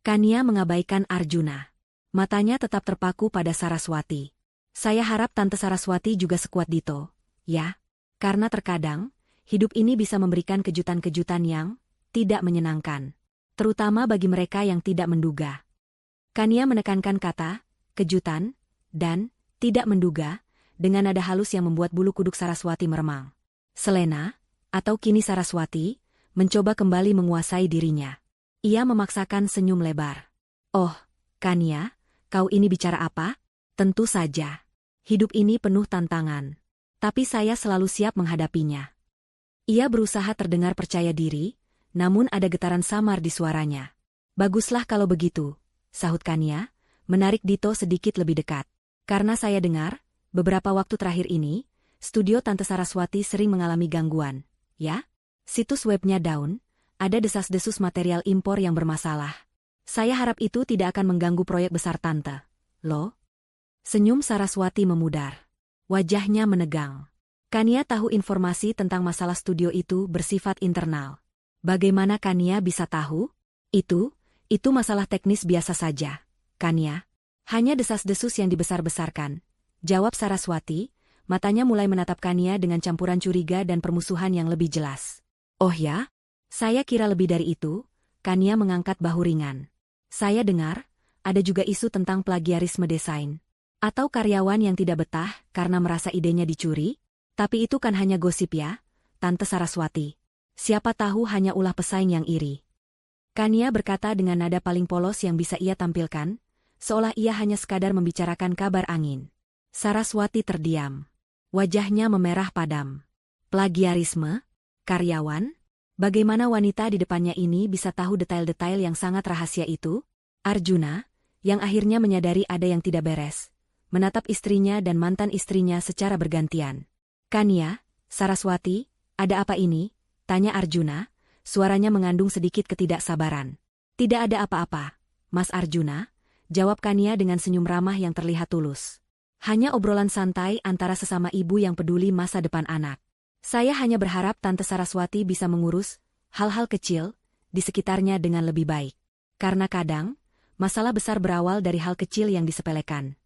Kania mengabaikan Arjuna. Matanya tetap terpaku pada Saraswati. Saya harap Tante Saraswati juga sekuat Dito, ya. Karena terkadang, hidup ini bisa memberikan kejutan-kejutan yang tidak menyenangkan. Terutama bagi mereka yang tidak menduga. Kania menekankan kata, kejutan, dan tidak menduga, dengan nada halus yang membuat bulu kuduk Saraswati meremang. Selena, atau kini Saraswati, mencoba kembali menguasai dirinya. Ia memaksakan senyum lebar. Oh, Kania, kau ini bicara apa? Tentu saja. Hidup ini penuh tantangan. Tapi saya selalu siap menghadapinya. Ia berusaha terdengar percaya diri, namun ada getaran samar di suaranya. Baguslah kalau begitu, sahut Kania, menarik Dito sedikit lebih dekat. Karena saya dengar, beberapa waktu terakhir ini, studio Tante Saraswati sering mengalami gangguan, ya? Situs webnya down, ada desas-desus material impor yang bermasalah. Saya harap itu tidak akan mengganggu proyek besar Tante. Loh? Senyum Saraswati memudar. Wajahnya menegang. Kania tahu informasi tentang masalah studio itu bersifat internal. Bagaimana Kania bisa tahu? Itu masalah teknis biasa saja, Kania. Hanya desas-desus yang dibesar-besarkan. Jawab Saraswati, matanya mulai menatap Kania dengan campuran curiga dan permusuhan yang lebih jelas. Oh ya? Saya kira lebih dari itu, Kania mengangkat bahu ringan. Saya dengar, ada juga isu tentang plagiarisme desain. Atau karyawan yang tidak betah karena merasa idenya dicuri? Tapi itu kan hanya gosip ya, Tante Saraswati. Siapa tahu hanya ulah pesaing yang iri. Kania berkata dengan nada paling polos yang bisa ia tampilkan, seolah ia hanya sekadar membicarakan kabar angin. Saraswati terdiam. Wajahnya memerah padam. Plagiarisme? Karyawan? Bagaimana wanita di depannya ini bisa tahu detail-detail yang sangat rahasia itu? Arjuna, yang akhirnya menyadari ada yang tidak beres, menatap istrinya dan mantan istrinya secara bergantian. Kania, Saraswati, ada apa ini? Tanya Arjuna, suaranya mengandung sedikit ketidaksabaran. Tidak ada apa-apa, Mas Arjuna, jawab Kania dengan senyum ramah yang terlihat tulus. Hanya obrolan santai antara sesama ibu yang peduli masa depan anak. Saya hanya berharap Tante Saraswati bisa mengurus hal-hal kecil di sekitarnya dengan lebih baik. Karena kadang, masalah besar berawal dari hal kecil yang disepelekan.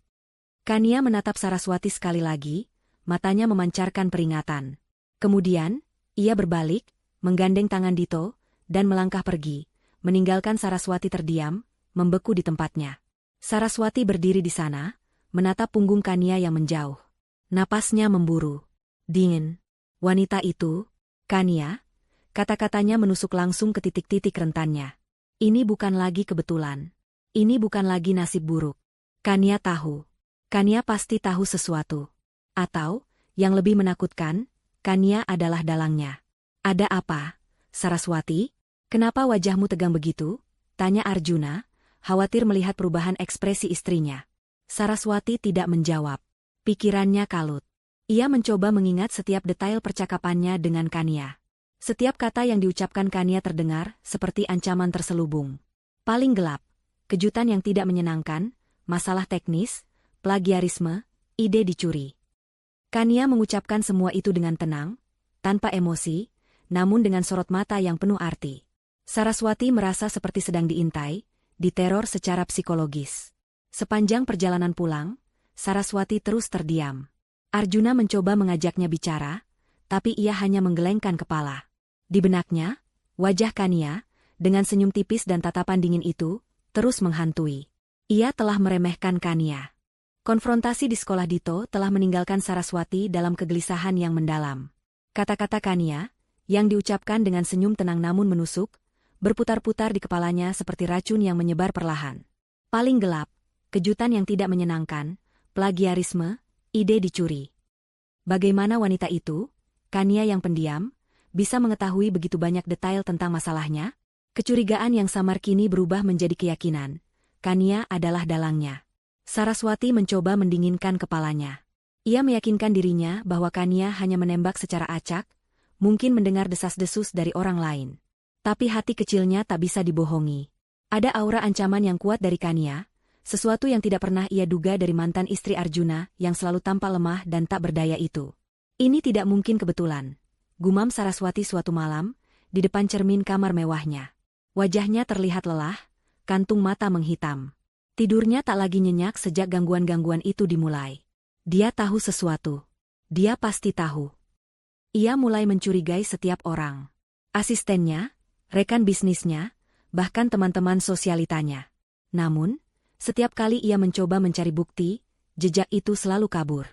Kania menatap Saraswati sekali lagi, matanya memancarkan peringatan. Kemudian, ia berbalik, menggandeng tangan Dito, dan melangkah pergi, meninggalkan Saraswati terdiam, membeku di tempatnya. Saraswati berdiri di sana, menatap punggung Kania yang menjauh. Napasnya memburu. Dingin. Wanita itu, Kania, kata-katanya menusuk langsung ke titik-titik rentannya. Ini bukan lagi kebetulan. Ini bukan lagi nasib buruk. Kania tahu. Kania pasti tahu sesuatu. Atau, yang lebih menakutkan, Kania adalah dalangnya. Ada apa, Saraswati? Kenapa wajahmu tegang begitu? Tanya Arjuna, khawatir melihat perubahan ekspresi istrinya. Saraswati tidak menjawab. Pikirannya kalut. Ia mencoba mengingat setiap detail percakapannya dengan Kania. Setiap kata yang diucapkan Kania terdengar seperti ancaman terselubung. Paling gelap, kejutan yang tidak menyenangkan, masalah teknis, plagiarisme, ide dicuri. Kania mengucapkan semua itu dengan tenang, tanpa emosi, namun dengan sorot mata yang penuh arti. Saraswati merasa seperti sedang diintai, diteror secara psikologis. Sepanjang perjalanan pulang, Saraswati terus terdiam. Arjuna mencoba mengajaknya bicara, tapi ia hanya menggelengkan kepala. Di benaknya, wajah Kania, dengan senyum tipis dan tatapan dingin itu, terus menghantui. Ia telah meremehkan Kania. Konfrontasi di sekolah Dito telah meninggalkan Saraswati dalam kegelisahan yang mendalam. Kata-kata Kania, yang diucapkan dengan senyum tenang namun menusuk, berputar-putar di kepalanya seperti racun yang menyebar perlahan. Paling gelap, kejutan yang tidak menyenangkan, plagiarisme, ide dicuri. Bagaimana wanita itu, Kania yang pendiam, bisa mengetahui begitu banyak detail tentang masalahnya? Kecurigaan yang samar kini berubah menjadi keyakinan. Kania adalah dalangnya. Saraswati mencoba mendinginkan kepalanya. Ia meyakinkan dirinya bahwa Kania hanya menembak secara acak, mungkin mendengar desas-desus dari orang lain. Tapi hati kecilnya tak bisa dibohongi. Ada aura ancaman yang kuat dari Kania, sesuatu yang tidak pernah ia duga dari mantan istri Arjuna yang selalu tampak lemah dan tak berdaya itu. Ini tidak mungkin kebetulan. Gumam Saraswati suatu malam, di depan cermin kamar mewahnya. Wajahnya terlihat lelah, kantung mata menghitam. Tidurnya tak lagi nyenyak sejak gangguan-gangguan itu dimulai. Dia tahu sesuatu. Dia pasti tahu. Ia mulai mencurigai setiap orang. Asistennya, rekan bisnisnya, bahkan teman-teman sosialitanya. Namun, setiap kali ia mencoba mencari bukti, jejak itu selalu kabur.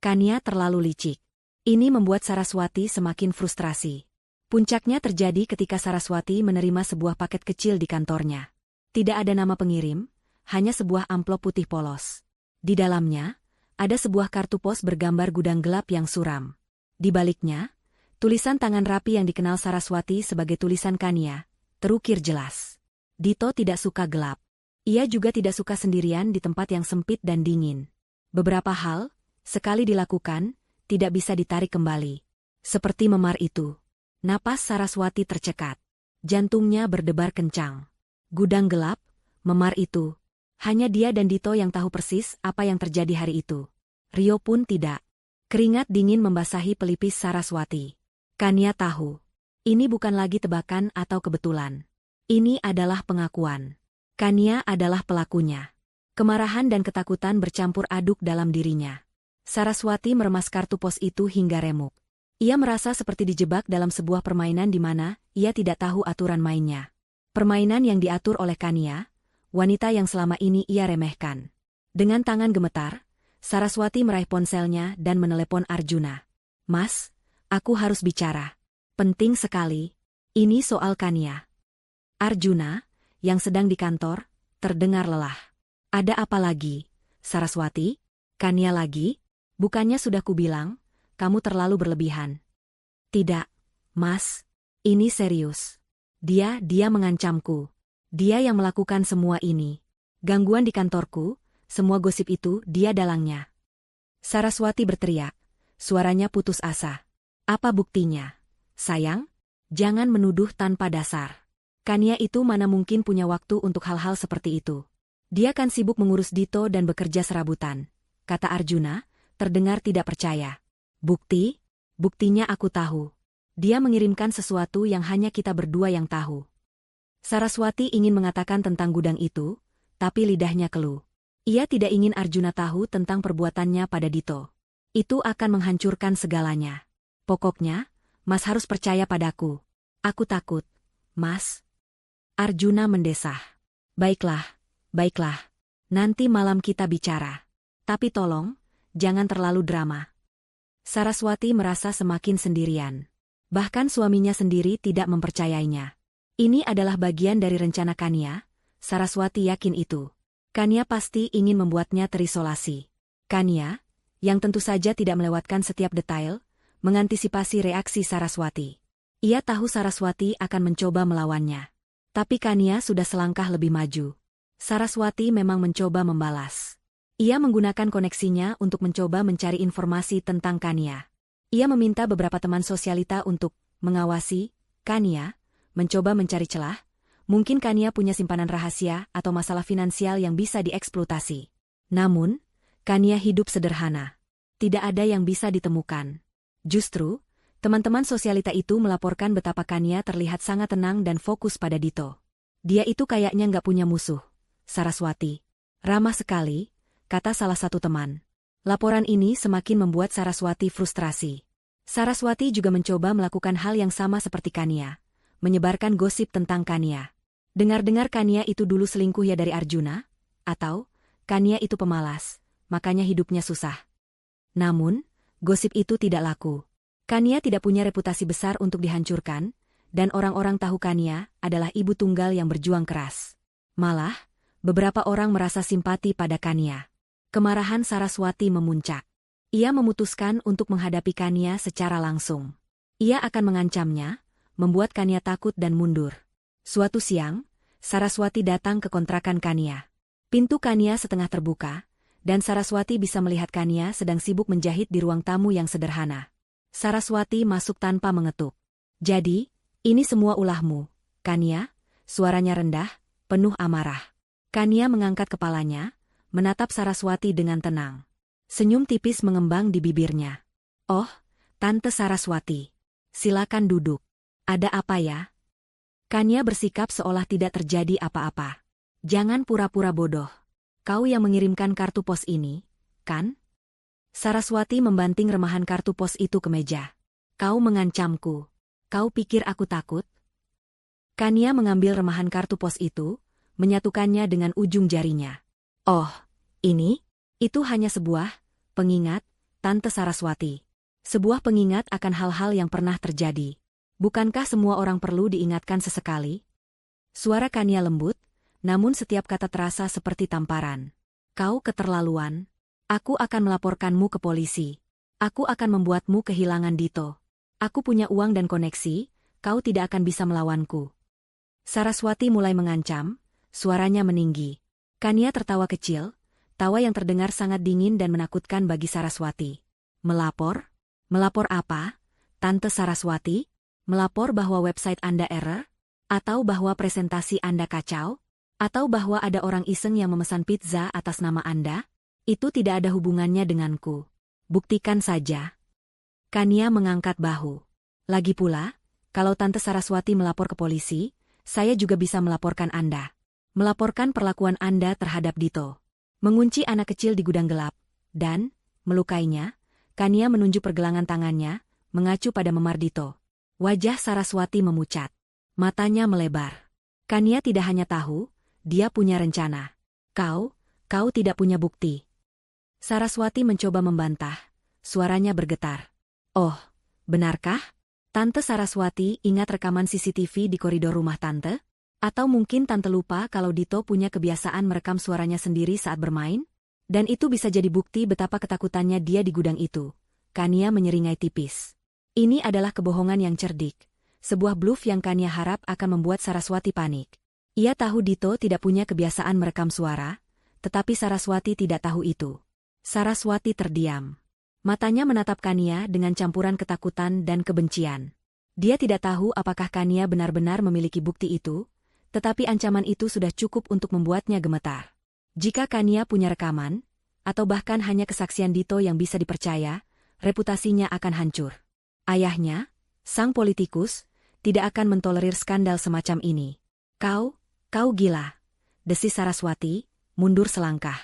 Kania terlalu licik. Ini membuat Saraswati semakin frustrasi. Puncaknya terjadi ketika Saraswati menerima sebuah paket kecil di kantornya. Tidak ada nama pengirim, hanya sebuah amplop putih polos. Di dalamnya, ada sebuah kartu pos bergambar gudang gelap yang suram. Di baliknya, tulisan tangan rapi yang dikenal Saraswati sebagai tulisan Kania, terukir jelas. Dito tidak suka gelap. Ia juga tidak suka sendirian di tempat yang sempit dan dingin. Beberapa hal, sekali dilakukan, tidak bisa ditarik kembali. Seperti memar itu. Napas Saraswati tercekat. Jantungnya berdebar kencang. Gudang gelap, memar itu. Hanya dia dan Dito yang tahu persis apa yang terjadi hari itu. Rio pun tidak. Keringat dingin membasahi pelipis Saraswati. Kania tahu. Ini bukan lagi tebakan atau kebetulan. Ini adalah pengakuan. Kania adalah pelakunya. Kemarahan dan ketakutan bercampur aduk dalam dirinya. Saraswati meremas kartu pos itu hingga remuk. Ia merasa seperti dijebak dalam sebuah permainan di mana ia tidak tahu aturan mainnya. Permainan yang diatur oleh Kania, wanita yang selama ini ia remehkan. Dengan tangan gemetar, Saraswati meraih ponselnya dan menelepon Arjuna. "Mas, aku harus bicara. Penting sekali. Ini soal Kania." Arjuna, yang sedang di kantor, terdengar lelah. "Ada apa lagi, Saraswati? Kania lagi? Bukannya sudah kubilang, kamu terlalu berlebihan." "Tidak, Mas. Ini serius. Dia mengancamku. Dia yang melakukan semua ini. Gangguan di kantorku, semua gosip itu dia dalangnya." Saraswati berteriak. Suaranya putus asa. "Apa buktinya? Sayang, jangan menuduh tanpa dasar. Kania itu mana mungkin punya waktu untuk hal-hal seperti itu. Dia kan sibuk mengurus Dito dan bekerja serabutan," kata Arjuna, terdengar tidak percaya. "Bukti? Buktinya aku tahu. Dia mengirimkan sesuatu yang hanya kita berdua yang tahu." Saraswati ingin mengatakan tentang gudang itu, tapi lidahnya keluh. Ia tidak ingin Arjuna tahu tentang perbuatannya pada Dito. Itu akan menghancurkan segalanya. "Pokoknya, Mas harus percaya padaku. Aku takut, Mas." Arjuna mendesah. Baiklah. Nanti malam kita bicara. Tapi tolong, jangan terlalu drama." Saraswati merasa semakin sendirian. Bahkan suaminya sendiri tidak mempercayainya. Ini adalah bagian dari rencana Kania, Saraswati yakin itu. Kania pasti ingin membuatnya terisolasi. Kania, yang tentu saja tidak melewatkan setiap detail, mengantisipasi reaksi Saraswati. Ia tahu Saraswati akan mencoba melawannya. Tapi Kania sudah selangkah lebih maju. Saraswati memang mencoba membalas. Ia menggunakan koneksinya untuk mencoba mencari informasi tentang Kania. Ia meminta beberapa teman sosialita untuk mengawasi Kania, mencoba mencari celah, mungkin Kania punya simpanan rahasia atau masalah finansial yang bisa dieksploitasi. Namun, Kania hidup sederhana. Tidak ada yang bisa ditemukan. Justru, teman-teman sosialita itu melaporkan betapa Kania terlihat sangat tenang dan fokus pada Dito. "Dia itu kayaknya nggak punya musuh, Saraswati. Ramah sekali," kata salah satu teman. Laporan ini semakin membuat Saraswati frustrasi. Saraswati juga mencoba melakukan hal yang sama seperti Kania, menyebarkan gosip tentang Kania. Dengar-dengar Kania itu dulu selingkuh ya dari Arjuna, atau Kania itu pemalas, makanya hidupnya susah. Namun, gosip itu tidak laku. Kania tidak punya reputasi besar untuk dihancurkan, dan orang-orang tahu Kania adalah ibu tunggal yang berjuang keras. Malah, beberapa orang merasa simpati pada Kania. Kemarahan Saraswati memuncak. Ia memutuskan untuk menghadapi Kania secara langsung. Ia akan mengancamnya, membuat Kania takut dan mundur. Suatu siang, Saraswati datang ke kontrakan Kania. Pintu Kania setengah terbuka, dan Saraswati bisa melihat Kania sedang sibuk menjahit di ruang tamu yang sederhana. Saraswati masuk tanpa mengetuk. "Jadi, ini semua ulahmu, Kania?" Suaranya rendah, penuh amarah. Kania mengangkat kepalanya, menatap Saraswati dengan tenang. Senyum tipis mengembang di bibirnya. "Oh, Tante Saraswati. Silakan duduk. Ada apa ya?" Kania bersikap seolah tidak terjadi apa-apa. "Jangan pura-pura bodoh. Kau yang mengirimkan kartu pos ini, kan?" Saraswati membanting remahan kartu pos itu ke meja. "Kau mengancamku. Kau pikir aku takut?" Kania mengambil remahan kartu pos itu, menyatukannya dengan ujung jarinya. "Oh, ini? Itu hanya sebuah pengingat, Tante Saraswati. Sebuah pengingat akan hal-hal yang pernah terjadi. Bukankah semua orang perlu diingatkan sesekali?" Suara Kania lembut, namun setiap kata terasa seperti tamparan. "Kau keterlaluan. Aku akan melaporkanmu ke polisi. Aku akan membuatmu kehilangan Dito. Aku punya uang dan koneksi, kau tidak akan bisa melawanku." Saraswati mulai mengancam, suaranya meninggi. Kania tertawa kecil, tawa yang terdengar sangat dingin dan menakutkan bagi Saraswati. "Melapor? Melapor apa, Tante Saraswati? Melapor bahwa website Anda error? Atau bahwa presentasi Anda kacau? Atau bahwa ada orang iseng yang memesan pizza atas nama Anda? Itu tidak ada hubungannya denganku. Buktikan saja." Kania mengangkat bahu. "Lagi pula, kalau Tante Saraswati melapor ke polisi, saya juga bisa melaporkan Anda. Melaporkan perlakuan Anda terhadap Dito. Mengunci anak kecil di gudang gelap, dan melukainya." Kania menunjuk pergelangan tangannya, mengacu pada memar Dito. Wajah Saraswati memucat. Matanya melebar. Kania tidak hanya tahu, dia punya rencana. Kau tidak punya bukti." Saraswati mencoba membantah, suaranya bergetar. "Oh, benarkah? Tante Saraswati ingat rekaman CCTV di koridor rumah Tante? Atau mungkin Tante lupa kalau Dito punya kebiasaan merekam suaranya sendiri saat bermain? Dan itu bisa jadi bukti betapa ketakutannya dia di gudang itu." Kania menyeringai tipis. Ini adalah kebohongan yang cerdik. Sebuah bluff yang Kania harap akan membuat Saraswati panik. Ia tahu Dito tidak punya kebiasaan merekam suara, tetapi Saraswati tidak tahu itu. Saraswati terdiam. Matanya menatap Kania dengan campuran ketakutan dan kebencian. Dia tidak tahu apakah Kania benar-benar memiliki bukti itu, tetapi ancaman itu sudah cukup untuk membuatnya gemetar. Jika Kania punya rekaman, atau bahkan hanya kesaksian Dito yang bisa dipercaya, reputasinya akan hancur. Ayahnya, sang politikus, tidak akan mentolerir skandal semacam ini. Kau gila," desis Saraswati, mundur selangkah.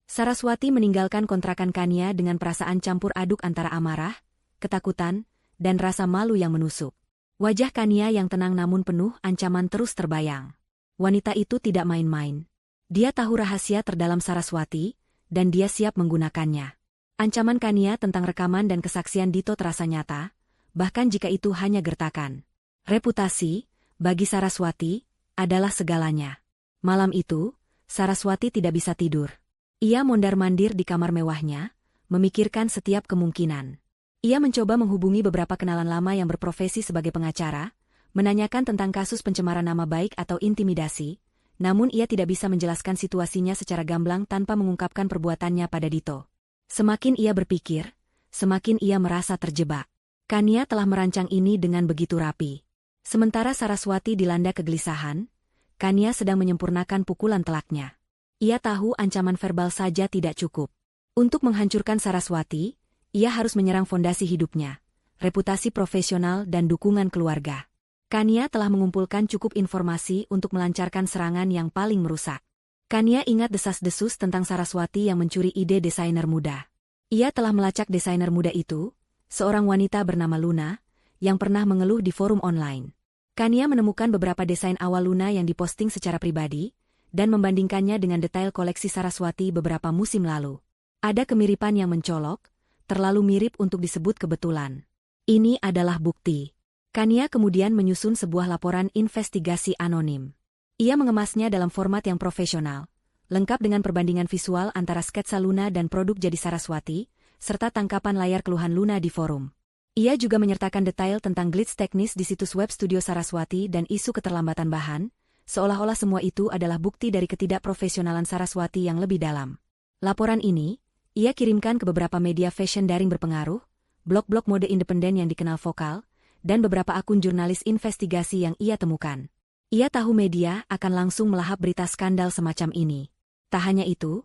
Saraswati meninggalkan kontrakan Kania dengan perasaan campur aduk antara amarah, ketakutan, dan rasa malu yang menusuk. Wajah Kania yang tenang namun penuh ancaman terus terbayang. Wanita itu tidak main-main. Dia tahu rahasia terdalam Saraswati, dan dia siap menggunakannya. Ancaman Kania tentang rekaman dan kesaksian Dito terasa nyata, bahkan jika itu hanya gertakan. Reputasi, bagi Saraswati, adalah segalanya. Malam itu, Saraswati tidak bisa tidur. Ia mondar-mandir di kamar mewahnya, memikirkan setiap kemungkinan. Ia mencoba menghubungi beberapa kenalan lama yang berprofesi sebagai pengacara, menanyakan tentang kasus pencemaran nama baik atau intimidasi, namun ia tidak bisa menjelaskan situasinya secara gamblang tanpa mengungkapkan perbuatannya pada Dito. Semakin ia berpikir, semakin ia merasa terjebak. Kania telah merancang ini dengan begitu rapi. Sementara Saraswati dilanda kegelisahan, Kania sedang menyempurnakan pukulan telaknya. Ia tahu ancaman verbal saja tidak cukup. Untuk menghancurkan Saraswati, ia harus menyerang fondasi hidupnya, reputasi profesional dan dukungan keluarga. Kania telah mengumpulkan cukup informasi untuk melancarkan serangan yang paling merusak. Kania ingat desas-desus tentang Saraswati yang mencuri ide desainer muda. Ia telah melacak desainer muda itu, seorang wanita bernama Luna, yang pernah mengeluh di forum online. Kania menemukan beberapa desain awal Luna yang diposting secara pribadi, dan membandingkannya dengan detail koleksi Saraswati beberapa musim lalu. Ada kemiripan yang mencolok, terlalu mirip untuk disebut kebetulan. Ini adalah bukti. Kania kemudian menyusun sebuah laporan investigasi anonim. Ia mengemasnya dalam format yang profesional, lengkap dengan perbandingan visual antara sketsa Luna dan produk jadi Saraswati, serta tangkapan layar keluhan Luna di forum. Ia juga menyertakan detail tentang glitch teknis di situs web studio Saraswati dan isu keterlambatan bahan, seolah-olah semua itu adalah bukti dari ketidakprofesionalan Saraswati yang lebih dalam. Laporan ini, ia kirimkan ke beberapa media fashion daring berpengaruh, blog-blog mode independen yang dikenal vokal, dan beberapa akun jurnalis investigasi yang ia temukan. Ia tahu media akan langsung melahap berita skandal semacam ini. Tak hanya itu,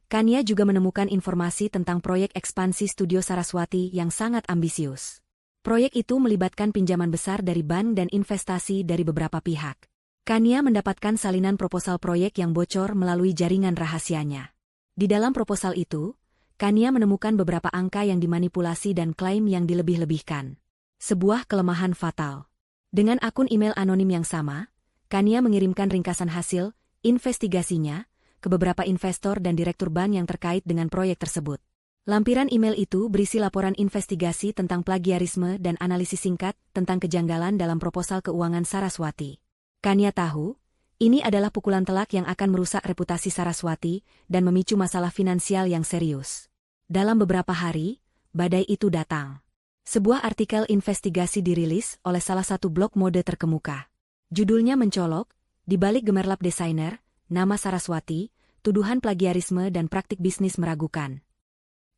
Kania juga menemukan informasi tentang proyek ekspansi studio Saraswati yang sangat ambisius. Proyek itu melibatkan pinjaman besar dari bank dan investasi dari beberapa pihak. Kania mendapatkan salinan proposal proyek yang bocor melalui jaringan rahasianya. Di dalam proposal itu, Kania menemukan beberapa angka yang dimanipulasi dan klaim yang dilebih-lebihkan. Sebuah kelemahan fatal. Dengan akun email anonim yang sama, Kania mengirimkan ringkasan hasil investigasinya ke beberapa investor dan direktur bank yang terkait dengan proyek tersebut. Lampiran email itu berisi laporan investigasi tentang plagiarisme dan analisis singkat tentang kejanggalan dalam proposal keuangan Saraswati. Kania tahu, ini adalah pukulan telak yang akan merusak reputasi Saraswati dan memicu masalah finansial yang serius. Dalam beberapa hari, badai itu datang. Sebuah artikel investigasi dirilis oleh salah satu blog mode terkemuka. Judulnya mencolok, di balik gemerlap desainer, nama Saraswati, tuduhan plagiarisme dan praktik bisnis meragukan.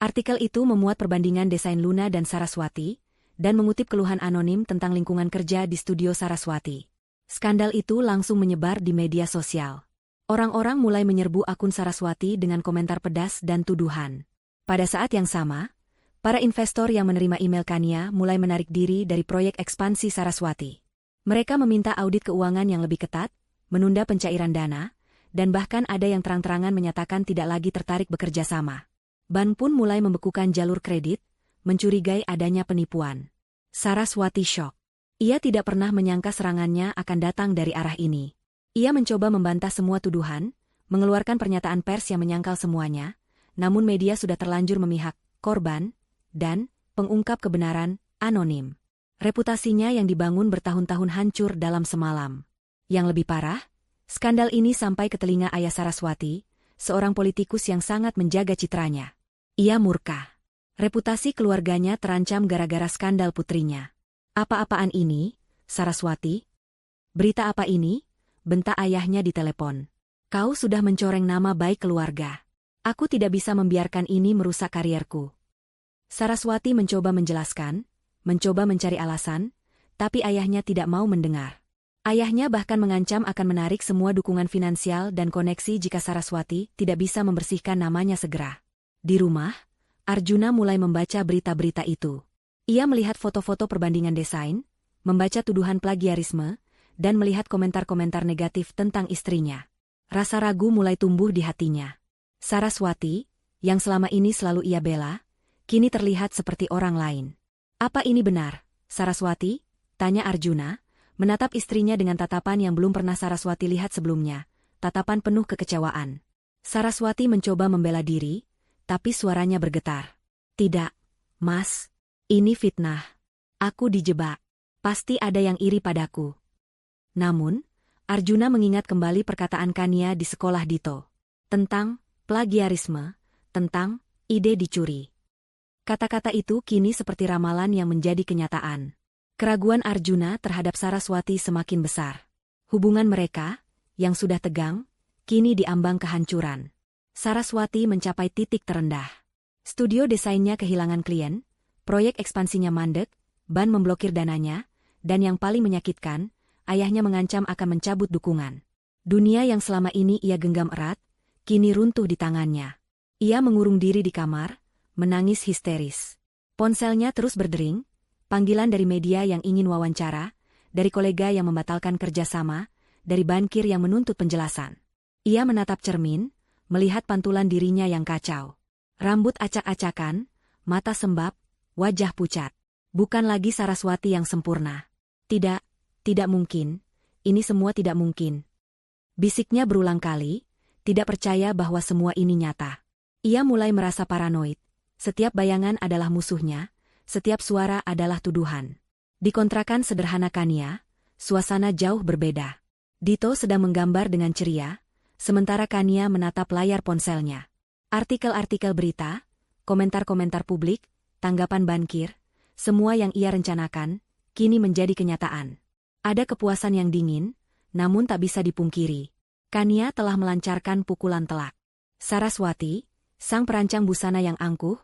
Artikel itu memuat perbandingan desain Luna dan Saraswati, dan mengutip keluhan anonim tentang lingkungan kerja di studio Saraswati. Skandal itu langsung menyebar di media sosial. Orang-orang mulai menyerbu akun Saraswati dengan komentar pedas dan tuduhan. Pada saat yang sama, para investor yang menerima email Kania mulai menarik diri dari proyek ekspansi Saraswati. Mereka meminta audit keuangan yang lebih ketat, menunda pencairan dana, dan bahkan ada yang terang-terangan menyatakan tidak lagi tertarik bekerja sama. Bank pun mulai membekukan jalur kredit, mencurigai adanya penipuan. Saraswati syok. Ia tidak pernah menyangka serangannya akan datang dari arah ini. Ia mencoba membantah semua tuduhan, mengeluarkan pernyataan pers yang menyangkal semuanya, namun media sudah terlanjur memihak korban, dan pengungkap kebenaran anonim. Reputasinya yang dibangun bertahun-tahun hancur dalam semalam. Yang lebih parah, skandal ini sampai ke telinga ayah Saraswati, seorang politikus yang sangat menjaga citranya. Ia murka. Reputasi keluarganya terancam gara-gara skandal putrinya. Apa-apaan ini, Saraswati? Berita apa ini? Bentak ayahnya di telepon. Kau sudah mencoreng nama baik keluarga. Aku tidak bisa membiarkan ini merusak karierku. Saraswati mencoba menjelaskan, mencoba mencari alasan, tapi ayahnya tidak mau mendengar. Ayahnya bahkan mengancam akan menarik semua dukungan finansial dan koneksi jika Saraswati tidak bisa membersihkan namanya segera. Di rumah, Arjuna mulai membaca berita-berita itu. Ia melihat foto-foto perbandingan desain, membaca tuduhan plagiarisme, dan melihat komentar-komentar negatif tentang istrinya. Rasa ragu mulai tumbuh di hatinya. Saraswati, yang selama ini selalu ia bela, kini terlihat seperti orang lain. Apa ini benar, Saraswati? Tanya Arjuna, menatap istrinya dengan tatapan yang belum pernah Saraswati lihat sebelumnya, tatapan penuh kekecewaan. Saraswati mencoba membela diri, tapi suaranya bergetar. Tidak, Mas. Ini fitnah. Aku dijebak. Pasti ada yang iri padaku. Namun, Arjuna mengingat kembali perkataan Kania di sekolah Dito. Tentang plagiarisme, tentang ide dicuri. Kata-kata itu kini seperti ramalan yang menjadi kenyataan. Keraguan Arjuna terhadap Saraswati semakin besar. Hubungan mereka, yang sudah tegang, kini diambang kehancuran. Saraswati mencapai titik terendah. Studio desainnya kehilangan klien, proyek ekspansinya mandek, ban memblokir dananya, dan yang paling menyakitkan, ayahnya mengancam akan mencabut dukungan. Dunia yang selama ini ia genggam erat, kini runtuh di tangannya. Ia mengurung diri di kamar, menangis histeris. Ponselnya terus berdering, panggilan dari media yang ingin wawancara, dari kolega yang membatalkan kerjasama, dari bankir yang menuntut penjelasan. Ia menatap cermin, melihat pantulan dirinya yang kacau. Rambut acak-acakan, mata sembab, wajah pucat. Bukan lagi Saraswati yang sempurna. Tidak, tidak mungkin. Ini semua tidak mungkin. Bisiknya berulang kali, tidak percaya bahwa semua ini nyata. Ia mulai merasa paranoid. Setiap bayangan adalah musuhnya, setiap suara adalah tuduhan. Di kontrakan sederhana Kania, suasana jauh berbeda. Dito sedang menggambar dengan ceria, sementara Kania menatap layar ponselnya. Artikel-artikel berita, komentar-komentar publik, tanggapan bankir, semua yang ia rencanakan, kini menjadi kenyataan. Ada kepuasan yang dingin, namun tak bisa dipungkiri. Kania telah melancarkan pukulan telak. Saraswati, sang perancang busana yang angkuh,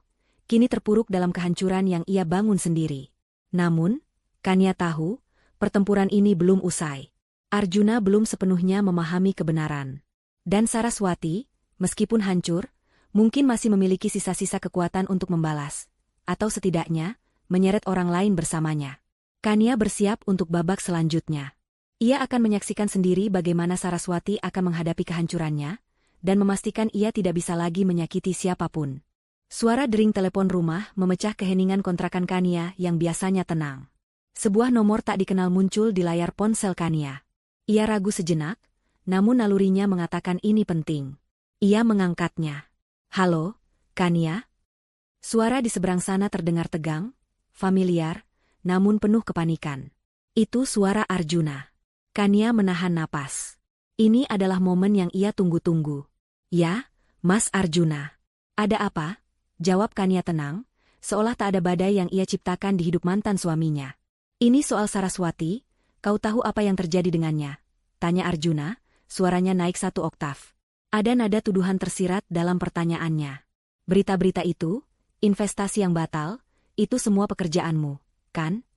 kini terpuruk dalam kehancuran yang ia bangun sendiri. Namun, Kania tahu, pertempuran ini belum usai. Arjuna belum sepenuhnya memahami kebenaran. Dan Saraswati, meskipun hancur, mungkin masih memiliki sisa-sisa kekuatan untuk membalas, atau setidaknya, menyeret orang lain bersamanya. Kania bersiap untuk babak selanjutnya. Ia akan menyaksikan sendiri bagaimana Saraswati akan menghadapi kehancurannya, dan memastikan ia tidak bisa lagi menyakiti siapapun. Suara dering telepon rumah memecah keheningan kontrakan Kania yang biasanya tenang. Sebuah nomor tak dikenal muncul di layar ponsel Kania. Ia ragu sejenak, namun nalurinya mengatakan ini penting. Ia mengangkatnya. "Halo, Kania?" Suara di seberang sana terdengar tegang, familiar, namun penuh kepanikan. Itu suara Arjuna. Kania menahan napas. Ini adalah momen yang ia tunggu-tunggu. "Ya, Mas Arjuna." "Ada apa?" Jawab Kania tenang, seolah tak ada badai yang ia ciptakan di hidup mantan suaminya. "Ini soal Saraswati, kau tahu apa yang terjadi dengannya?" tanya Arjuna, suaranya naik 1 oktav. Ada nada tuduhan tersirat dalam pertanyaannya. "Berita-berita itu, investasi yang batal, itu semua pekerjaanmu, kan?"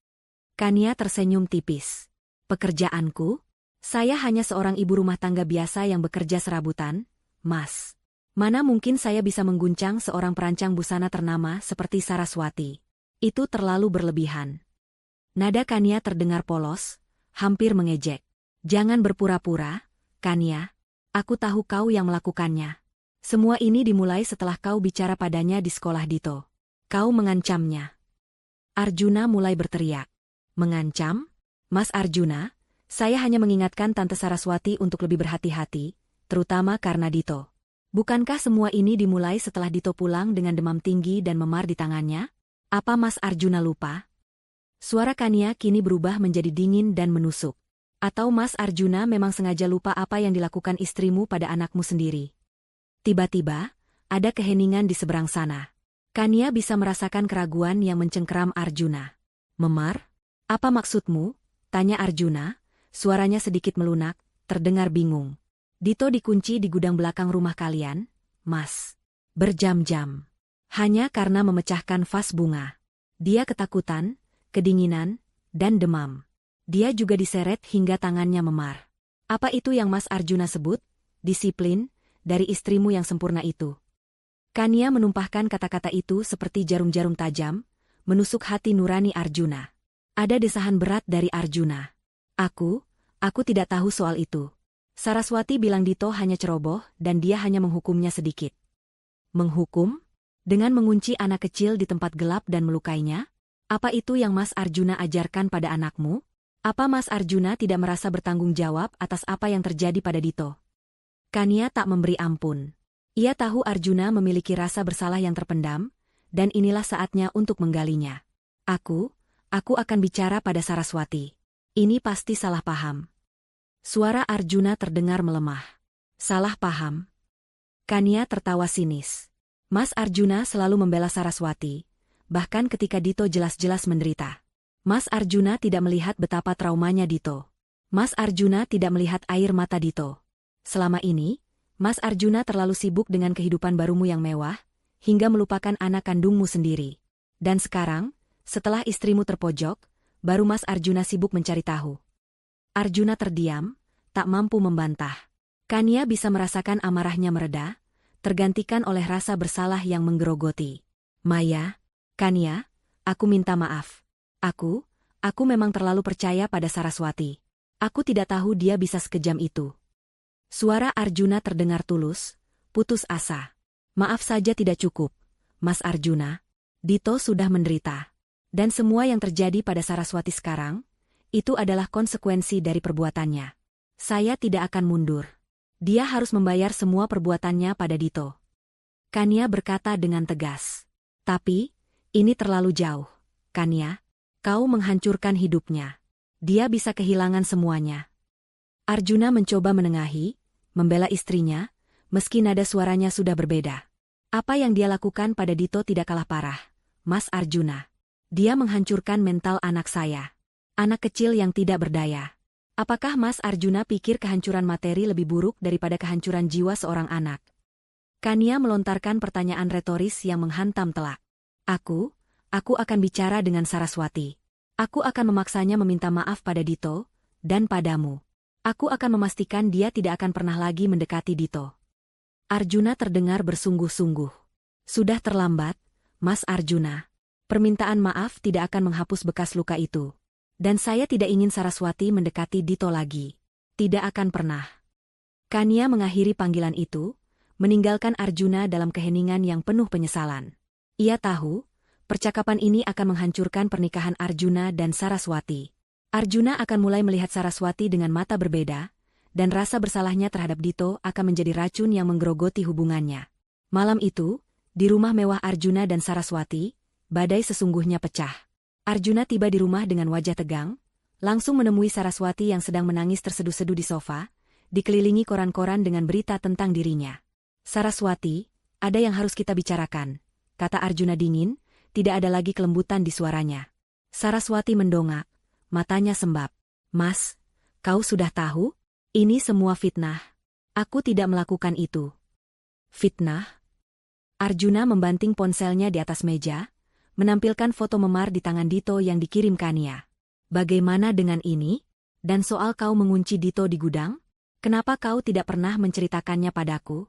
Kania tersenyum tipis. "Pekerjaanku? Saya hanya seorang ibu rumah tangga biasa yang bekerja serabutan, Mas. Mana mungkin saya bisa mengguncang seorang perancang busana ternama seperti Saraswati. Itu terlalu berlebihan." Nada Kania terdengar polos, hampir mengejek. "Jangan berpura-pura, Kania. Aku tahu kau yang melakukannya. Semua ini dimulai setelah kau bicara padanya di sekolah Dito. Kau mengancamnya." Arjuna mulai berteriak. "Mengancam? Mas Arjuna, saya hanya mengingatkan Tante Saraswati untuk lebih berhati-hati, terutama karena Dito. Bukankah semua ini dimulai setelah Dito pulang dengan demam tinggi dan memar di tangannya? Apa Mas Arjuna lupa?" Suara Kania kini berubah menjadi dingin dan menusuk. "Atau Mas Arjuna memang sengaja lupa apa yang dilakukan istrimu pada anakmu sendiri?" Tiba-tiba, ada keheningan di seberang sana. Kania bisa merasakan keraguan yang mencengkeram Arjuna. "Memar? Apa maksudmu?" tanya Arjuna, suaranya sedikit melunak, terdengar bingung. "Dito dikunci di gudang belakang rumah kalian, Mas. Berjam-jam. Hanya karena memecahkan vas bunga. Dia ketakutan, kedinginan, dan demam. Dia juga diseret hingga tangannya memar. Apa itu yang Mas Arjuna sebut? Disiplin, dari istrimu yang sempurna itu." Kania menumpahkan kata-kata itu seperti jarum-jarum tajam, menusuk hati nurani Arjuna. Ada desahan berat dari Arjuna. Aku tidak tahu soal itu. Saraswati bilang Dito hanya ceroboh dan dia hanya menghukumnya sedikit." "Menghukum? Dengan mengunci anak kecil di tempat gelap dan melukainya? Apa itu yang Mas Arjuna ajarkan pada anakmu? Apa Mas Arjuna tidak merasa bertanggung jawab atas apa yang terjadi pada Dito?" Kania tak memberi ampun. Ia tahu Arjuna memiliki rasa bersalah yang terpendam, dan inilah saatnya untuk menggalinya. Aku akan bicara pada Saraswati. Ini pasti salah paham." Suara Arjuna terdengar melemah. "Salah paham?" Kania tertawa sinis. Mas Arjuna selalu membela Saraswati, bahkan ketika Dito jelas-jelas menderita. Mas Arjuna tidak melihat betapa traumanya Dito. Mas Arjuna tidak melihat air mata Dito. Selama ini, Mas Arjuna terlalu sibuk dengan kehidupan barumu yang mewah, hingga melupakan anak kandungmu sendiri. Dan sekarang, setelah istrimu terpojok, baru Mas Arjuna sibuk mencari tahu. Arjuna terdiam, tak mampu membantah. Kania bisa merasakan amarahnya mereda, tergantikan oleh rasa bersalah yang menggerogoti. "Maya, Kania, aku minta maaf. Aku memang terlalu percaya pada Saraswati. Aku tidak tahu dia bisa sekejam itu." Suara Arjuna terdengar tulus, putus asa. "Maaf saja tidak cukup, Mas Arjuna. Dito sudah menderita. Dan semua yang terjadi pada Saraswati sekarang, itu adalah konsekuensi dari perbuatannya. Saya tidak akan mundur. Dia harus membayar semua perbuatannya pada Dito." Kania berkata dengan tegas. "Tapi, ini terlalu jauh, Kania. Kau menghancurkan hidupnya. Dia bisa kehilangan semuanya." Arjuna mencoba menengahi, membela istrinya, meski nada suaranya sudah berbeda. Apa yang dia lakukan pada Dito tidak kalah parah, Mas Arjuna. Dia menghancurkan mental anak saya. Anak kecil yang tidak berdaya. Apakah Mas Arjuna pikir kehancuran materi lebih buruk daripada kehancuran jiwa seorang anak? Kania melontarkan pertanyaan retoris yang menghantam telak. Aku akan bicara dengan Saraswati. Aku akan memaksanya meminta maaf pada Dito, dan padamu. Aku akan memastikan dia tidak akan pernah lagi mendekati Dito. Arjuna terdengar bersungguh-sungguh. Sudah terlambat, Mas Arjuna. Permintaan maaf tidak akan menghapus bekas luka itu. Dan saya tidak ingin Saraswati mendekati Dito lagi. Tidak akan pernah. Kania mengakhiri panggilan itu, meninggalkan Arjuna dalam keheningan yang penuh penyesalan. Ia tahu, percakapan ini akan menghancurkan pernikahan Arjuna dan Saraswati. Arjuna akan mulai melihat Saraswati dengan mata berbeda, dan rasa bersalahnya terhadap Dito akan menjadi racun yang menggerogoti hubungannya. Malam itu, di rumah mewah Arjuna dan Saraswati, badai sesungguhnya pecah. Arjuna tiba di rumah dengan wajah tegang, langsung menemui Saraswati yang sedang menangis terseduh-seduh di sofa, dikelilingi koran-koran dengan berita tentang dirinya. Saraswati, ada yang harus kita bicarakan, kata Arjuna dingin, tidak ada lagi kelembutan di suaranya. Saraswati mendongak, matanya sembab. Mas, kau sudah tahu? Ini semua fitnah. Aku tidak melakukan itu. Fitnah? Arjuna membanting ponselnya di atas meja, menampilkan foto memar di tangan Dito yang dikirim Kania. Bagaimana dengan ini? Dan soal kau mengunci Dito di gudang? Kenapa kau tidak pernah menceritakannya padaku?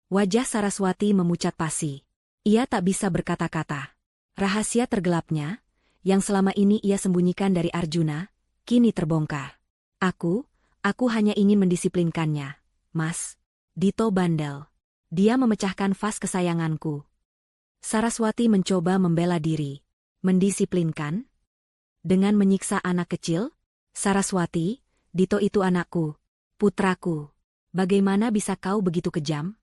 Wajah Saraswati memucat pasi. Ia tak bisa berkata-kata. Rahasia tergelapnya, yang selama ini ia sembunyikan dari Arjuna, kini terbongkar. Aku hanya ingin mendisiplinkannya, Mas. Dito bandel. Dia memecahkan vas kesayanganku. Saraswati mencoba membela diri. Mendisiplinkan? Dengan menyiksa anak kecil? Saraswati, Dito itu anakku, putraku. Bagaimana bisa kau begitu kejam?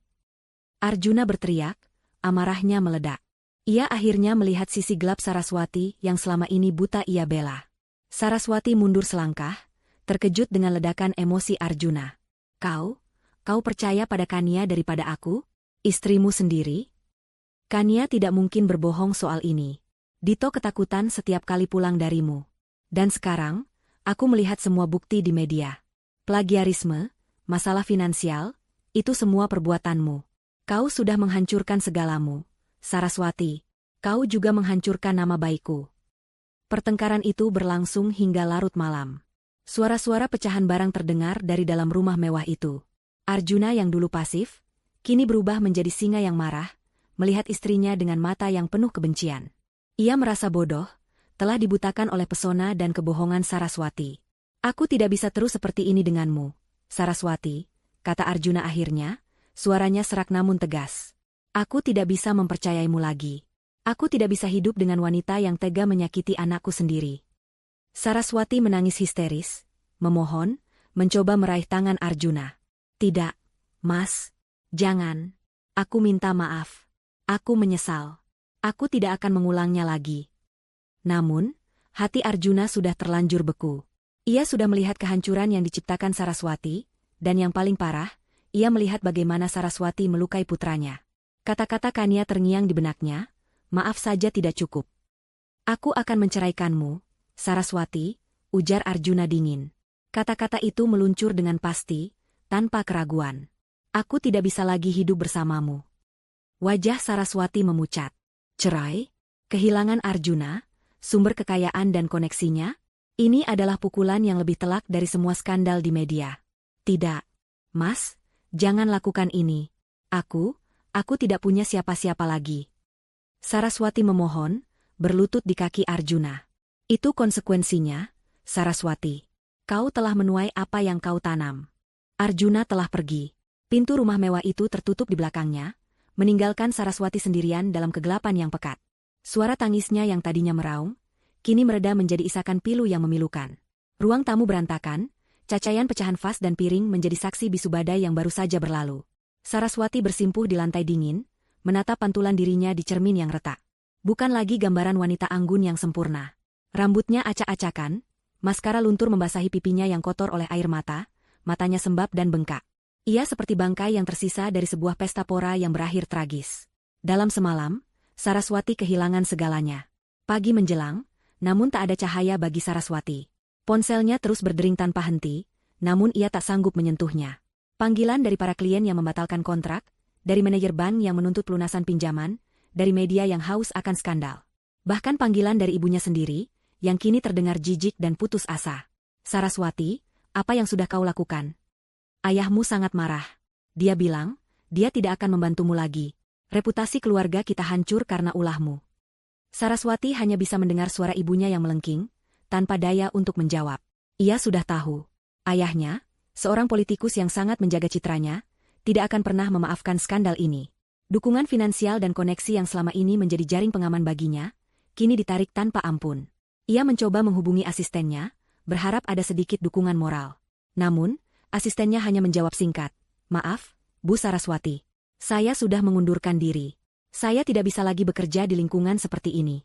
Arjuna berteriak, amarahnya meledak. Ia akhirnya melihat sisi gelap Saraswati yang selama ini buta ia bela. Saraswati mundur selangkah, terkejut dengan ledakan emosi Arjuna. Kau percaya pada Kania daripada aku? Istrimu sendiri? Kania tidak mungkin berbohong soal ini. Dito ketakutan setiap kali pulang darimu. Dan sekarang, aku melihat semua bukti di media. Plagiarisme, masalah finansial, itu semua perbuatanmu. Kau sudah menghancurkan segalamu. Saraswati, kau juga menghancurkan nama baikku. Pertengkaran itu berlangsung hingga larut malam. Suara-suara pecahan barang terdengar dari dalam rumah mewah itu. Arjuna yang dulu pasif, kini berubah menjadi singa yang marah, melihat istrinya dengan mata yang penuh kebencian. Ia merasa bodoh, telah dibutakan oleh pesona dan kebohongan Saraswati. Aku tidak bisa terus seperti ini denganmu, Saraswati, kata Arjuna akhirnya, suaranya serak namun tegas. Aku tidak bisa mempercayaimu lagi. Aku tidak bisa hidup dengan wanita yang tega menyakiti anakku sendiri. Saraswati menangis histeris, memohon, mencoba meraih tangan Arjuna. Tidak, Mas, jangan. Aku minta maaf. Aku menyesal. Aku tidak akan mengulangnya lagi. Namun, hati Arjuna sudah terlanjur beku. Ia sudah melihat kehancuran yang diciptakan Saraswati, dan yang paling parah, ia melihat bagaimana Saraswati melukai putranya. Kata-kata Kania terngiang di benaknya, maaf saja tidak cukup. Aku akan menceraikanmu, Saraswati, ujar Arjuna dingin. Kata-kata itu meluncur dengan pasti, tanpa keraguan. Aku tidak bisa lagi hidup bersamamu. Wajah Saraswati memucat. Cerai? Kehilangan Arjuna? Sumber kekayaan dan koneksinya? Ini adalah pukulan yang lebih telak dari semua skandal di media. Tidak. Mas, jangan lakukan ini. Aku tidak punya siapa-siapa lagi. Saraswati memohon, berlutut di kaki Arjuna. Itu konsekuensinya, Saraswati. Kau telah menuai apa yang kau tanam. Arjuna telah pergi. Pintu rumah mewah itu tertutup di belakangnya, meninggalkan Saraswati sendirian dalam kegelapan yang pekat. Suara tangisnya yang tadinya meraung, kini mereda menjadi isakan pilu yang memilukan. Ruang tamu berantakan, cacayan pecahan vas dan piring menjadi saksi bisu badai yang baru saja berlalu. Saraswati bersimpuh di lantai dingin, menatap pantulan dirinya di cermin yang retak. Bukan lagi gambaran wanita anggun yang sempurna. Rambutnya acak-acakan, maskara luntur membasahi pipinya yang kotor oleh air mata, matanya sembab dan bengkak. Ia seperti bangkai yang tersisa dari sebuah pesta pora yang berakhir tragis. Dalam semalam, Saraswati kehilangan segalanya. Pagi menjelang, namun tak ada cahaya bagi Saraswati. Ponselnya terus berdering tanpa henti, namun ia tak sanggup menyentuhnya. Panggilan dari para klien yang membatalkan kontrak, dari manajer bank yang menuntut pelunasan pinjaman, dari media yang haus akan skandal. Bahkan panggilan dari ibunya sendiri, yang kini terdengar jijik dan putus asa. Saraswati, apa yang sudah kau lakukan? Ayahmu sangat marah. Dia bilang, dia tidak akan membantumu lagi. Reputasi keluarga kita hancur karena ulahmu. Saraswati hanya bisa mendengar suara ibunya yang melengking, tanpa daya untuk menjawab. Ia sudah tahu. Ayahnya, seorang politikus yang sangat menjaga citranya, tidak akan pernah memaafkan skandal ini. Dukungan finansial dan koneksi yang selama ini menjadi jaring pengaman baginya, kini ditarik tanpa ampun. Ia mencoba menghubungi asistennya, berharap ada sedikit dukungan moral. Namun, asistennya hanya menjawab singkat, "Maaf, Bu Saraswati. Saya sudah mengundurkan diri. Saya tidak bisa lagi bekerja di lingkungan seperti ini."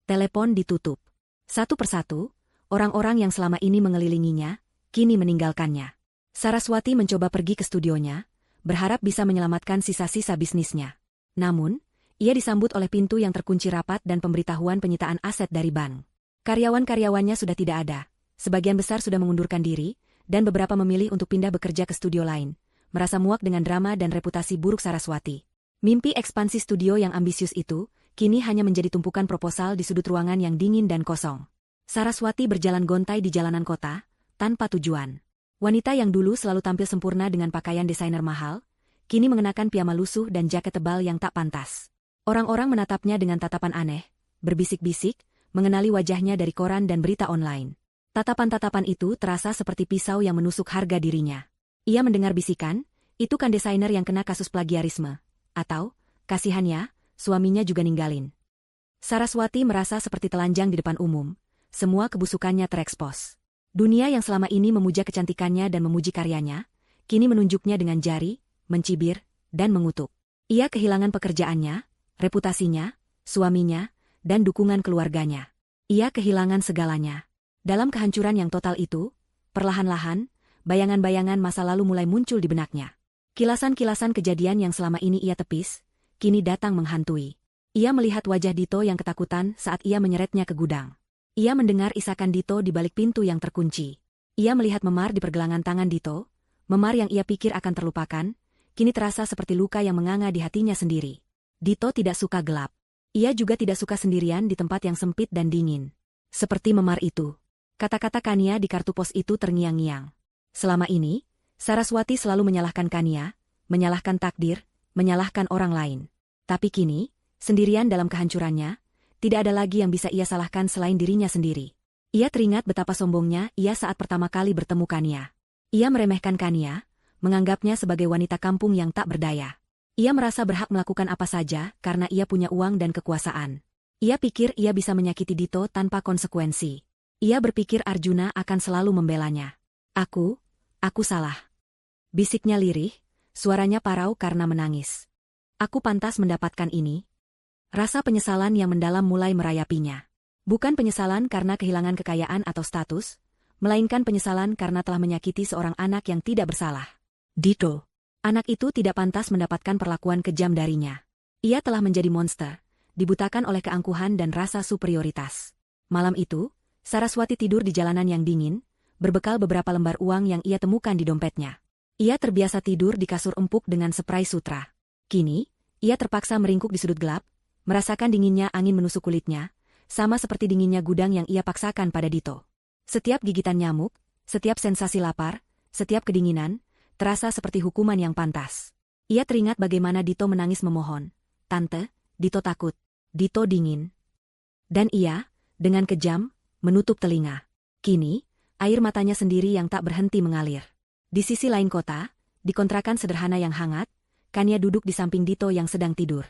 Telepon ditutup. Satu persatu, orang-orang yang selama ini mengelilinginya, kini meninggalkannya. Saraswati mencoba pergi ke studionya, berharap bisa menyelamatkan sisa-sisa bisnisnya. Namun, ia disambut oleh pintu yang terkunci rapat dan pemberitahuan penyitaan aset dari bank. Karyawan-karyawannya sudah tidak ada, sebagian besar sudah mengundurkan diri, dan beberapa memilih untuk pindah bekerja ke studio lain, merasa muak dengan drama dan reputasi buruk Saraswati. Mimpi ekspansi studio yang ambisius itu, kini hanya menjadi tumpukan proposal di sudut ruangan yang dingin dan kosong. Saraswati berjalan gontai di jalanan kota, tanpa tujuan. Wanita yang dulu selalu tampil sempurna dengan pakaian desainer mahal, kini mengenakan piyama lusuh dan jaket tebal yang tak pantas. Orang-orang menatapnya dengan tatapan aneh, berbisik-bisik, mengenali wajahnya dari koran dan berita online. Tatapan-tatapan itu terasa seperti pisau yang menusuk harga dirinya. Ia mendengar bisikan, itu kan desainer yang kena kasus plagiarisme. Atau, kasihannya, suaminya juga ninggalin. Saraswati merasa seperti telanjang di depan umum, semua kebusukannya terekspos. Dunia yang selama ini memuja kecantikannya dan memuji karyanya, kini menunjuknya dengan jari, mencibir, dan mengutuk. Ia kehilangan pekerjaannya, reputasinya, suaminya, dan dukungan keluarganya. Ia kehilangan segalanya. Dalam kehancuran yang total itu, perlahan-lahan, bayangan-bayangan masa lalu mulai muncul di benaknya. Kilasan-kilasan kejadian yang selama ini ia tepis, kini datang menghantui. Ia melihat wajah Dito yang ketakutan saat ia menyeretnya ke gudang. Ia mendengar isakan Dito di balik pintu yang terkunci. Ia melihat memar di pergelangan tangan Dito, memar yang ia pikir akan terlupakan, kini terasa seperti luka yang menganga di hatinya sendiri. Dito tidak suka gelap. Ia juga tidak suka sendirian di tempat yang sempit dan dingin. Seperti memar itu. Kata-kata Kania di kartu pos itu terngiang-ngiang. Selama ini, Saraswati selalu menyalahkan Kania, menyalahkan takdir, menyalahkan orang lain. Tapi kini, sendirian dalam kehancurannya, tidak ada lagi yang bisa ia salahkan selain dirinya sendiri. Ia teringat betapa sombongnya ia saat pertama kali bertemu Kania. Ia meremehkan Kania, menganggapnya sebagai wanita kampung yang tak berdaya. Ia merasa berhak melakukan apa saja karena ia punya uang dan kekuasaan. Ia pikir ia bisa menyakiti Dito tanpa konsekuensi. Ia berpikir Arjuna akan selalu membelanya. Aku salah. Bisiknya lirih, suaranya parau karena menangis. Aku pantas mendapatkan ini. Rasa penyesalan yang mendalam mulai merayapinya. Bukan penyesalan karena kehilangan kekayaan atau status, melainkan penyesalan karena telah menyakiti seorang anak yang tidak bersalah. Dito. Anak itu tidak pantas mendapatkan perlakuan kejam darinya. Ia telah menjadi monster, dibutakan oleh keangkuhan dan rasa superioritas. Malam itu, Saraswati tidur di jalanan yang dingin, berbekal beberapa lembar uang yang ia temukan di dompetnya. Ia terbiasa tidur di kasur empuk dengan spray sutra. Kini, ia terpaksa meringkuk di sudut gelap, merasakan dinginnya angin menusuk kulitnya, sama seperti dinginnya gudang yang ia paksakan pada Dito. Setiap gigitan nyamuk, setiap sensasi lapar, setiap kedinginan, terasa seperti hukuman yang pantas. Ia teringat bagaimana Dito menangis memohon, "Tante, Dito takut, Dito dingin." Dan ia, dengan kejam, menutup telinga. Kini, air matanya sendiri yang tak berhenti mengalir. Di sisi lain kota, di kontrakan sederhana yang hangat, Kania duduk di samping Dito yang sedang tidur.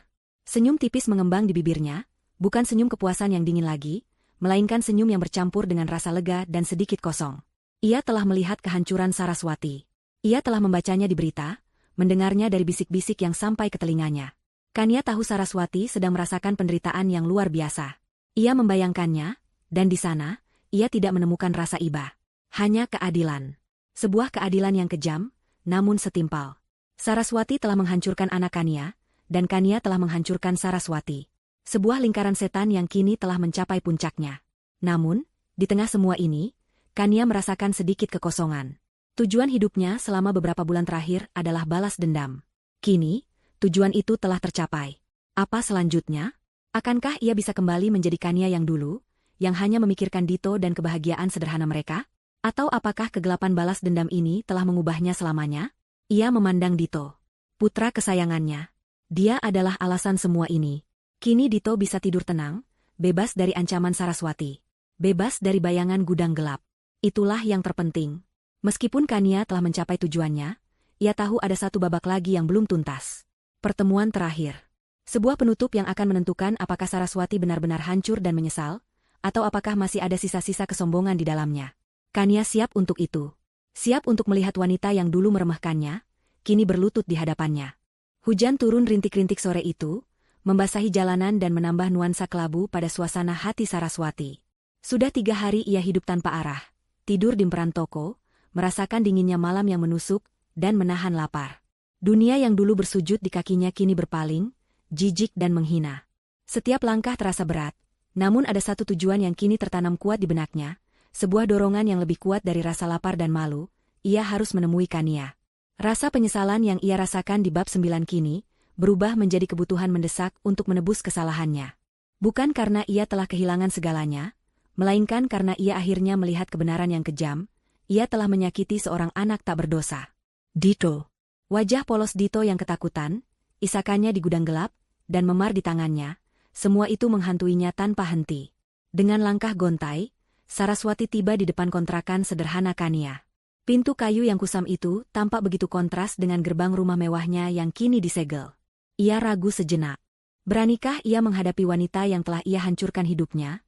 Senyum tipis mengembang di bibirnya, bukan senyum kepuasan yang dingin lagi, melainkan senyum yang bercampur dengan rasa lega dan sedikit kosong. Ia telah melihat kehancuran Saraswati. Ia telah membacanya di berita, mendengarnya dari bisik-bisik yang sampai ke telinganya. Kania tahu Saraswati sedang merasakan penderitaan yang luar biasa. Ia membayangkannya, dan di sana, ia tidak menemukan rasa iba. Hanya keadilan. Sebuah keadilan yang kejam, namun setimpal. Saraswati telah menghancurkan anak Kania, dan Kania telah menghancurkan Saraswati. Sebuah lingkaran setan yang kini telah mencapai puncaknya. Namun, di tengah semua ini, Kania merasakan sedikit kekosongan. Tujuan hidupnya selama beberapa bulan terakhir adalah balas dendam. Kini, tujuan itu telah tercapai. Apa selanjutnya? Akankah ia bisa kembali menjadi Kania yang dulu, yang hanya memikirkan Dito dan kebahagiaan sederhana mereka? Atau apakah kegelapan balas dendam ini telah mengubahnya selamanya? Ia memandang Dito, putra kesayangannya. Dia adalah alasan semua ini. Kini Dito bisa tidur tenang, bebas dari ancaman Saraswati. Bebas dari bayangan gudang gelap. Itulah yang terpenting. Meskipun Kania telah mencapai tujuannya, ia tahu ada satu babak lagi yang belum tuntas. Pertemuan terakhir. Sebuah penutup yang akan menentukan apakah Saraswati benar-benar hancur dan menyesal, atau apakah masih ada sisa-sisa kesombongan di dalamnya. Kania siap untuk itu. Siap untuk melihat wanita yang dulu meremehkannya, kini berlutut di hadapannya. Hujan turun rintik-rintik sore itu, membasahi jalanan dan menambah nuansa kelabu pada suasana hati Saraswati. Sudah 3 hari ia hidup tanpa arah, tidur di emperan toko, merasakan dinginnya malam yang menusuk, dan menahan lapar. Dunia yang dulu bersujud di kakinya kini berpaling, jijik dan menghina. Setiap langkah terasa berat, namun ada satu tujuan yang kini tertanam kuat di benaknya, sebuah dorongan yang lebih kuat dari rasa lapar dan malu, ia harus menemui Kania. Rasa penyesalan yang ia rasakan di bab 9 kini, berubah menjadi kebutuhan mendesak untuk menebus kesalahannya. Bukan karena ia telah kehilangan segalanya, melainkan karena ia akhirnya melihat kebenaran yang kejam, ia telah menyakiti seorang anak tak berdosa. Dito. Wajah polos Dito yang ketakutan, isakannya di gudang gelap, dan memar di tangannya, semua itu menghantuinya tanpa henti. Dengan langkah gontai, Saraswati tiba di depan kontrakan sederhana Kania. Pintu kayu yang kusam itu tampak begitu kontras dengan gerbang rumah mewahnya yang kini disegel. Ia ragu sejenak. Beranikah ia menghadapi wanita yang telah ia hancurkan hidupnya?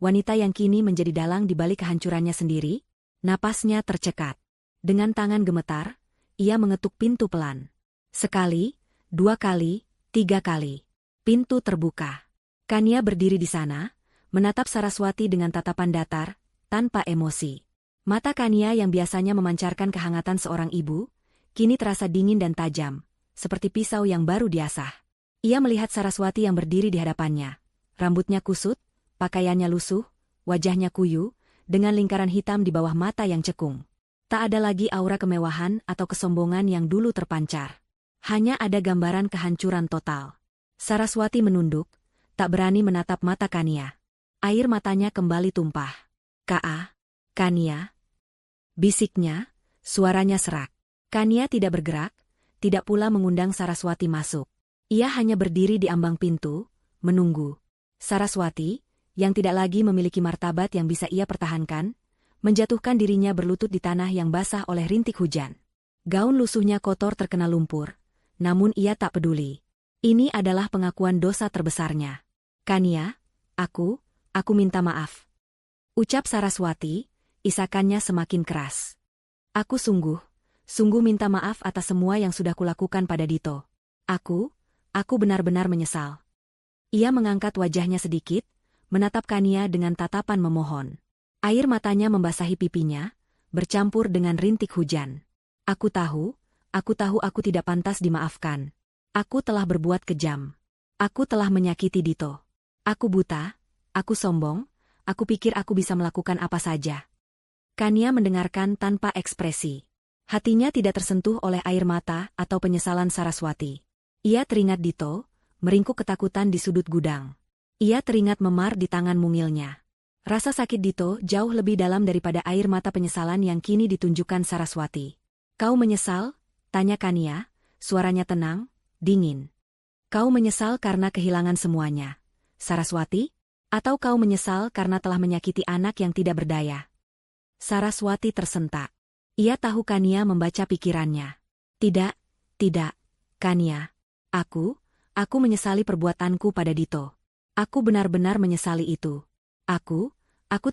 Wanita yang kini menjadi dalang di balik kehancurannya sendiri? Napasnya tercekat. Dengan tangan gemetar, ia mengetuk pintu pelan. Sekali, 2 kali, 3 kali. Pintu terbuka. Kania berdiri di sana, menatap Saraswati dengan tatapan datar, tanpa emosi. Mata Kania yang biasanya memancarkan kehangatan seorang ibu, kini terasa dingin dan tajam, seperti pisau yang baru diasah. Ia melihat Saraswati yang berdiri di hadapannya. Rambutnya kusut, pakaiannya lusuh, wajahnya kuyu, dengan lingkaran hitam di bawah mata yang cekung. Tak ada lagi aura kemewahan atau kesombongan yang dulu terpancar. Hanya ada gambaran kehancuran total. Saraswati menunduk, tak berani menatap mata Kania. Air matanya kembali tumpah. Kania. Bisiknya, suaranya serak. Kania tidak bergerak, tidak pula mengundang Saraswati masuk. Ia hanya berdiri di ambang pintu, menunggu. Saraswati, yang tidak lagi memiliki martabat yang bisa ia pertahankan, menjatuhkan dirinya berlutut di tanah yang basah oleh rintik hujan. Gaun lusuhnya kotor terkena lumpur, namun ia tak peduli. Ini adalah pengakuan dosa terbesarnya. Kania, aku minta maaf. Ucap Saraswati, isakannya semakin keras. Aku sungguh minta maaf atas semua yang sudah kulakukan pada Dito. Aku benar-benar menyesal. Ia mengangkat wajahnya sedikit, menatap Kania dengan tatapan memohon. Air matanya membasahi pipinya, bercampur dengan rintik hujan. Aku tahu aku tidak pantas dimaafkan. Aku telah berbuat kejam. Aku telah menyakiti Dito. Aku buta, aku sombong, aku pikir aku bisa melakukan apa saja. Kania mendengarkan tanpa ekspresi. Hatinya tidak tersentuh oleh air mata atau penyesalan Saraswati. Ia teringat Dito, meringkuk ketakutan di sudut gudang. Ia teringat memar di tangan mungilnya. Rasa sakit Dito jauh lebih dalam daripada air mata penyesalan yang kini ditunjukkan Saraswati. Kau menyesal? Tanya Kania, suaranya tenang, dingin. Kau menyesal karena kehilangan semuanya, Saraswati? Atau kau menyesal karena telah menyakiti anak yang tidak berdaya? Saraswati tersentak. Ia tahu Kania membaca pikirannya. Tidak, Kania. Aku menyesali perbuatanku pada Dito. Aku benar-benar menyesali itu. Aku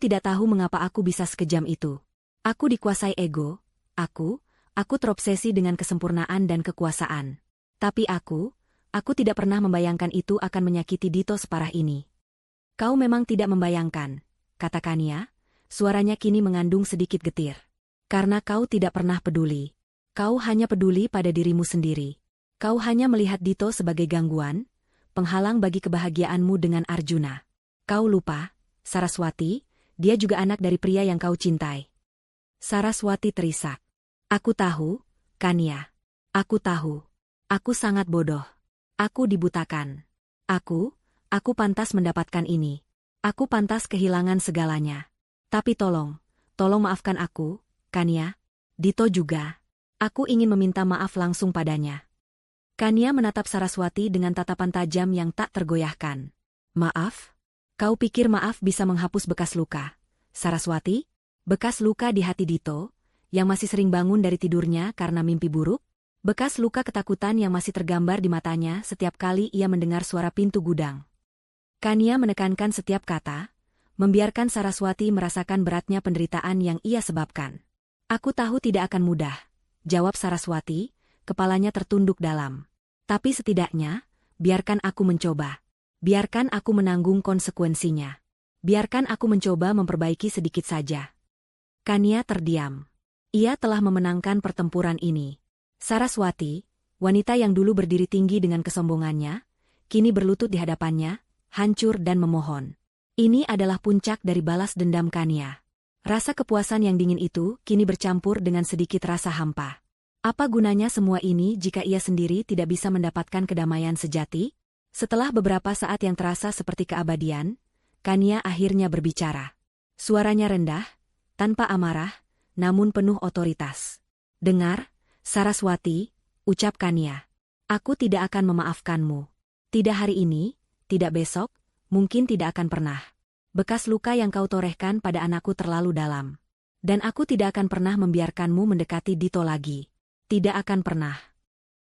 tidak tahu mengapa aku bisa sekejam itu. Aku dikuasai ego. Aku terobsesi dengan kesempurnaan dan kekuasaan. Tapi aku tidak pernah membayangkan itu akan menyakiti Dito separah ini. Kau memang tidak membayangkan, kata Kania, suaranya kini mengandung sedikit getir. Karena kau tidak pernah peduli. Kau hanya peduli pada dirimu sendiri. Kau hanya melihat Dito sebagai gangguan, penghalang bagi kebahagiaanmu dengan Arjuna. Kau lupa, Saraswati, dia juga anak dari pria yang kau cintai. Saraswati terisak. Aku tahu, Kania. Aku tahu. Aku sangat bodoh. Aku dibutakan. Aku pantas mendapatkan ini. Aku pantas kehilangan segalanya. Tapi tolong maafkan aku, Kania. Dito juga. Aku ingin meminta maaf langsung padanya. Kania menatap Saraswati dengan tatapan tajam yang tak tergoyahkan. Maaf? Kau pikir maaf bisa menghapus bekas luka? Saraswati? Bekas luka di hati Dito, yang masih sering bangun dari tidurnya karena mimpi buruk? Bekas luka ketakutan yang masih tergambar di matanya setiap kali ia mendengar suara pintu gudang. Kania menekankan setiap kata, membiarkan Saraswati merasakan beratnya penderitaan yang ia sebabkan. Aku tahu tidak akan mudah, jawab Saraswati, kepalanya tertunduk dalam. Tapi setidaknya, biarkan aku mencoba. Biarkan aku menanggung konsekuensinya. Biarkan aku mencoba memperbaiki sedikit saja. Kania terdiam. Ia telah memenangkan pertempuran ini. Saraswati, wanita yang dulu berdiri tinggi dengan kesombongannya, kini berlutut di hadapannya, hancur dan memohon. Ini adalah puncak dari balas dendam Kania. Rasa kepuasan yang dingin itu kini bercampur dengan sedikit rasa hampa. Apa gunanya semua ini jika ia sendiri tidak bisa mendapatkan kedamaian sejati? Setelah beberapa saat yang terasa seperti keabadian, Kania akhirnya berbicara. Suaranya rendah, tanpa amarah, namun penuh otoritas. Dengar, Saraswati, ucap Kania. Aku tidak akan memaafkanmu. Tidak hari ini, tidak besok, mungkin tidak akan pernah. Bekas luka yang kau torehkan pada anakku terlalu dalam. Dan aku tidak akan pernah membiarkanmu mendekati Dito lagi. Tidak akan pernah.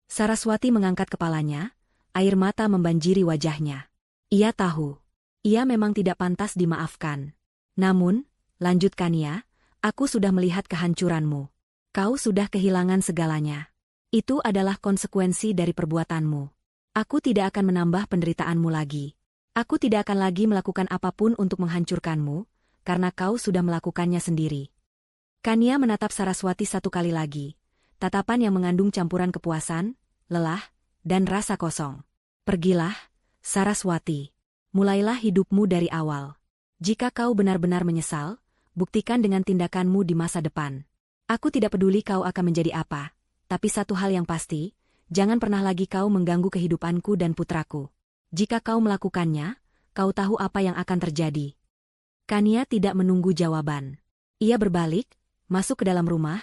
Saraswati mengangkat kepalanya, air mata membanjiri wajahnya. Ia tahu. Ia memang tidak pantas dimaafkan. Namun, lanjut Kania, aku sudah melihat kehancuranmu. Kau sudah kehilangan segalanya. Itu adalah konsekuensi dari perbuatanmu. Aku tidak akan menambah penderitaanmu lagi. Aku tidak akan lagi melakukan apapun untuk menghancurkanmu, karena kau sudah melakukannya sendiri. Kania menatap Saraswati satu kali lagi. Tatapan yang mengandung campuran kepuasan, lelah, dan rasa kosong. Pergilah, Saraswati. Mulailah hidupmu dari awal. Jika kau benar-benar menyesal, buktikan dengan tindakanmu di masa depan. Aku tidak peduli kau akan menjadi apa, tapi satu hal yang pasti, jangan pernah lagi kau mengganggu kehidupanku dan putraku. Jika kau melakukannya, kau tahu apa yang akan terjadi. Kania tidak menunggu jawaban. Ia berbalik, masuk ke dalam rumah,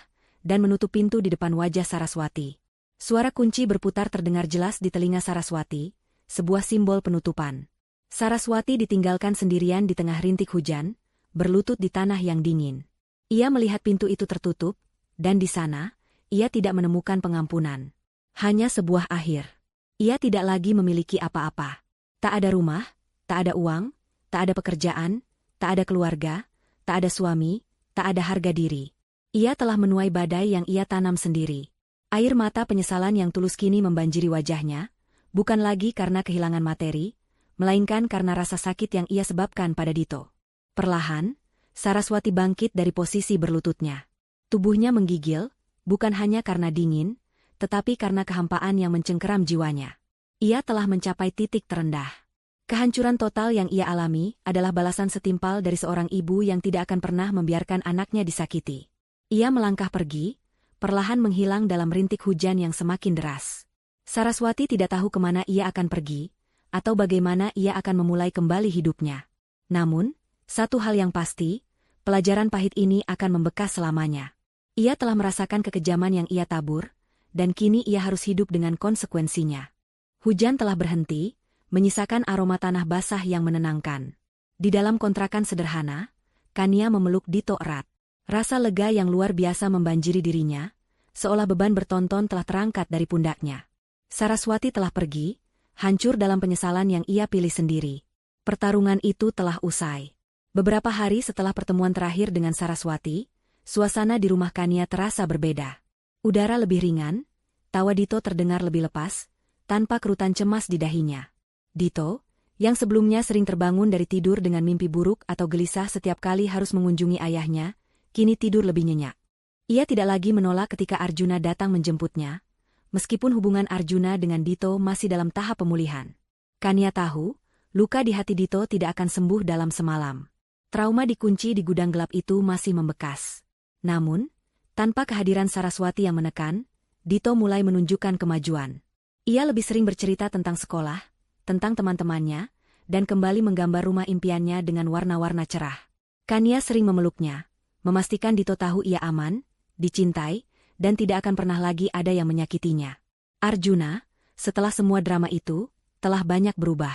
dan menutup pintu di depan wajah Saraswati. Suara kunci berputar terdengar jelas di telinga Saraswati, sebuah simbol penutupan. Saraswati ditinggalkan sendirian di tengah rintik hujan, berlutut di tanah yang dingin. Ia melihat pintu itu tertutup, dan di sana, ia tidak menemukan pengampunan. Hanya sebuah akhir. Ia tidak lagi memiliki apa-apa. Tak ada rumah, tak ada uang, tak ada pekerjaan, tak ada keluarga, tak ada suami, tak ada harga diri. Ia telah menuai badai yang ia tanam sendiri. Air mata penyesalan yang tulus kini membanjiri wajahnya, bukan lagi karena kehilangan materi, melainkan karena rasa sakit yang ia sebabkan pada Dito. Perlahan, Saraswati bangkit dari posisi berlututnya. Tubuhnya menggigil, bukan hanya karena dingin, tetapi karena kehampaan yang mencengkeram jiwanya. Ia telah mencapai titik terendah. Kehancuran total yang ia alami adalah balasan setimpal dari seorang ibu yang tidak akan pernah membiarkan anaknya disakiti. Ia melangkah pergi, perlahan menghilang dalam rintik hujan yang semakin deras. Saraswati tidak tahu kemana ia akan pergi, atau bagaimana ia akan memulai kembali hidupnya. Namun, satu hal yang pasti, pelajaran pahit ini akan membekas selamanya. Ia telah merasakan kekejaman yang ia tabur, dan kini ia harus hidup dengan konsekuensinya. Hujan telah berhenti, menyisakan aroma tanah basah yang menenangkan. Di dalam kontrakan sederhana, Kania memeluk Dito erat. Rasa lega yang luar biasa membanjiri dirinya, seolah beban bertonton telah terangkat dari pundaknya. Saraswati telah pergi, hancur dalam penyesalan yang ia pilih sendiri. Pertarungan itu telah usai. Beberapa hari setelah pertemuan terakhir dengan Saraswati, suasana di rumah Kania terasa berbeda. Udara lebih ringan, tawa Dito terdengar lebih lepas, tanpa kerutan cemas di dahinya. Dito, yang sebelumnya sering terbangun dari tidur dengan mimpi buruk atau gelisah setiap kali harus mengunjungi ayahnya, kini tidur lebih nyenyak. Ia tidak lagi menolak ketika Arjuna datang menjemputnya, meskipun hubungan Arjuna dengan Dito masih dalam tahap pemulihan. Kania tahu, luka di hati Dito tidak akan sembuh dalam semalam. Trauma dikunci di gudang gelap itu masih membekas. Namun, tanpa kehadiran Saraswati yang menekan, Dito mulai menunjukkan kemajuan. Ia lebih sering bercerita tentang sekolah, tentang teman-temannya, dan kembali menggambar rumah impiannya dengan warna-warna cerah. Kania sering memeluknya, memastikan Dito tahu ia aman, dicintai, dan tidak akan pernah lagi ada yang menyakitinya. Arjuna, setelah semua drama itu, telah banyak berubah.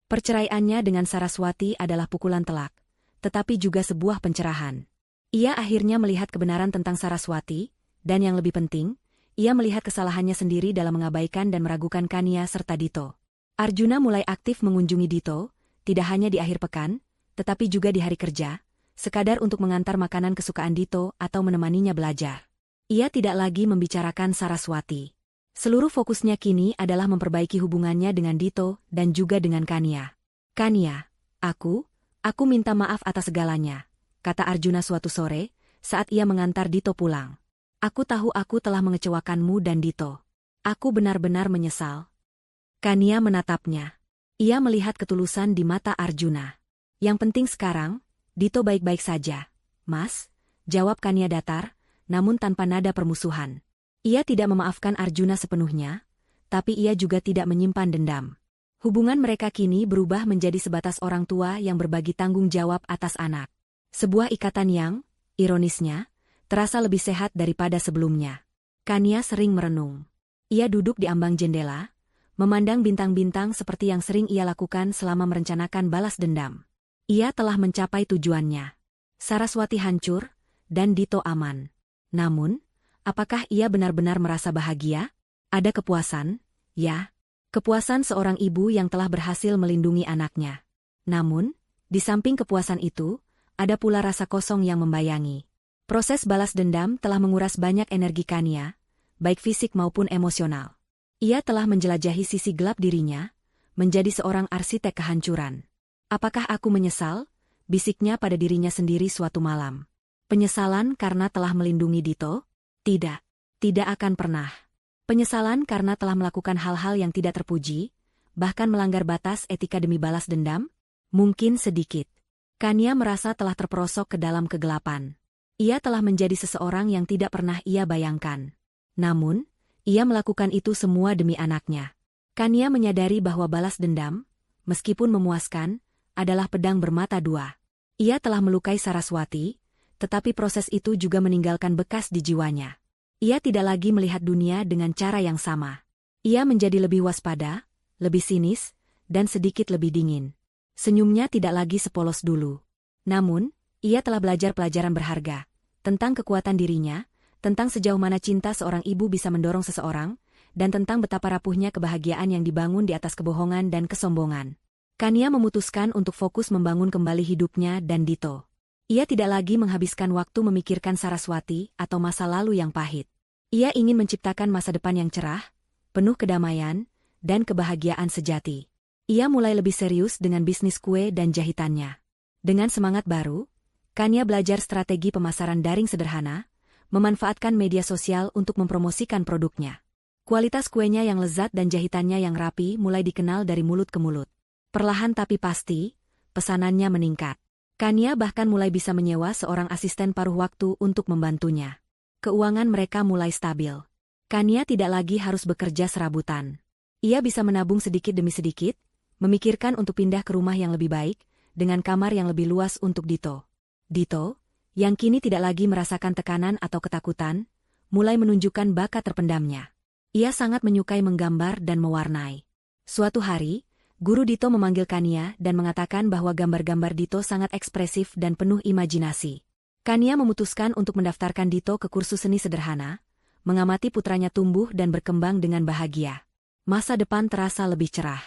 Perceraiannya dengan Saraswati adalah pukulan telak, tetapi juga sebuah pencerahan. Ia akhirnya melihat kebenaran tentang Saraswati, dan yang lebih penting, ia melihat kesalahannya sendiri dalam mengabaikan dan meragukan Kania serta Dito. Arjuna mulai aktif mengunjungi Dito, tidak hanya di akhir pekan, tetapi juga di hari kerja, sekadar untuk mengantar makanan kesukaan Dito atau menemaninya belajar. Ia tidak lagi membicarakan Saraswati. Seluruh fokusnya kini adalah memperbaiki hubungannya dengan Dito dan juga dengan Kania. Kania, aku minta maaf atas segalanya, kata Arjuna suatu sore, saat ia mengantar Dito pulang. Aku tahu aku telah mengecewakanmu dan Dito. Aku benar-benar menyesal. Kania menatapnya. Ia melihat ketulusan di mata Arjuna. Yang penting sekarang, Dito baik-baik saja. Mas, jawab Kania datar, namun tanpa nada permusuhan. Ia tidak memaafkan Arjuna sepenuhnya, tapi ia juga tidak menyimpan dendam. Hubungan mereka kini berubah menjadi sebatas orang tua yang berbagi tanggung jawab atas anak. Sebuah ikatan yang, ironisnya, terasa lebih sehat daripada sebelumnya. Kania sering merenung. Ia duduk di ambang jendela, memandang bintang-bintang seperti yang sering ia lakukan selama merencanakan balas dendam. Ia telah mencapai tujuannya. Saraswati hancur, dan Dito aman. Namun, apakah ia benar-benar merasa bahagia? Ada kepuasan, ya. Kepuasan seorang ibu yang telah berhasil melindungi anaknya. Namun, di samping kepuasan itu, ada pula rasa kosong yang membayangi. Proses balas dendam telah menguras banyak energi Kania, baik fisik maupun emosional. Ia telah menjelajahi sisi gelap dirinya, menjadi seorang arsitek kehancuran. Apakah aku menyesal? Bisiknya pada dirinya sendiri suatu malam. Penyesalan karena telah melindungi Dito? Tidak. Tidak akan pernah. Penyesalan karena telah melakukan hal-hal yang tidak terpuji, bahkan melanggar batas etika demi balas dendam? Mungkin sedikit. Kania merasa telah terperosok ke dalam kegelapan. Ia telah menjadi seseorang yang tidak pernah ia bayangkan. Namun, ia melakukan itu semua demi anaknya. Kania menyadari bahwa balas dendam, meskipun memuaskan, adalah pedang bermata dua. Ia telah melukai Saraswati, tetapi proses itu juga meninggalkan bekas di jiwanya. Ia tidak lagi melihat dunia dengan cara yang sama. Ia menjadi lebih waspada, lebih sinis, dan sedikit lebih dingin. Senyumnya tidak lagi sepolos dulu. Namun, ia telah belajar pelajaran berharga tentang kekuatan dirinya, tentang sejauh mana cinta seorang ibu bisa mendorong seseorang, dan tentang betapa rapuhnya kebahagiaan yang dibangun di atas kebohongan dan kesombongan. Kania memutuskan untuk fokus membangun kembali hidupnya dan Dito. Ia tidak lagi menghabiskan waktu memikirkan Saraswati atau masa lalu yang pahit. Ia ingin menciptakan masa depan yang cerah, penuh kedamaian, dan kebahagiaan sejati. Ia mulai lebih serius dengan bisnis kue dan jahitannya. Dengan semangat baru, Kania belajar strategi pemasaran daring sederhana, memanfaatkan media sosial untuk mempromosikan produknya. Kualitas kuenya yang lezat dan jahitannya yang rapi mulai dikenal dari mulut ke mulut. Perlahan tapi pasti, pesanannya meningkat. Kania bahkan mulai bisa menyewa seorang asisten paruh waktu untuk membantunya. Keuangan mereka mulai stabil. Kania tidak lagi harus bekerja serabutan. Ia bisa menabung sedikit demi sedikit, memikirkan untuk pindah ke rumah yang lebih baik, dengan kamar yang lebih luas untuk Dito. Dito, yang kini tidak lagi merasakan tekanan atau ketakutan, mulai menunjukkan bakat terpendamnya. Ia sangat menyukai menggambar dan mewarnai. Suatu hari, guru Dito memanggil Kania dan mengatakan bahwa gambar-gambar Dito sangat ekspresif dan penuh imajinasi. Kania memutuskan untuk mendaftarkan Dito ke kursus seni sederhana, mengamati putranya tumbuh dan berkembang dengan bahagia. Masa depan terasa lebih cerah.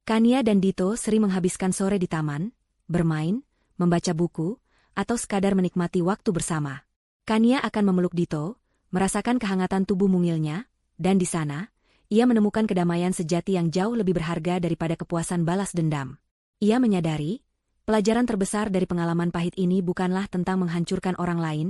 Kania dan Dito sering menghabiskan sore di taman, bermain, membaca buku, atau sekadar menikmati waktu bersama. Kania akan memeluk Dito, merasakan kehangatan tubuh mungilnya, dan di sana, ia menemukan kedamaian sejati yang jauh lebih berharga daripada kepuasan balas dendam. Ia menyadari, pelajaran terbesar dari pengalaman pahit ini bukanlah tentang menghancurkan orang lain,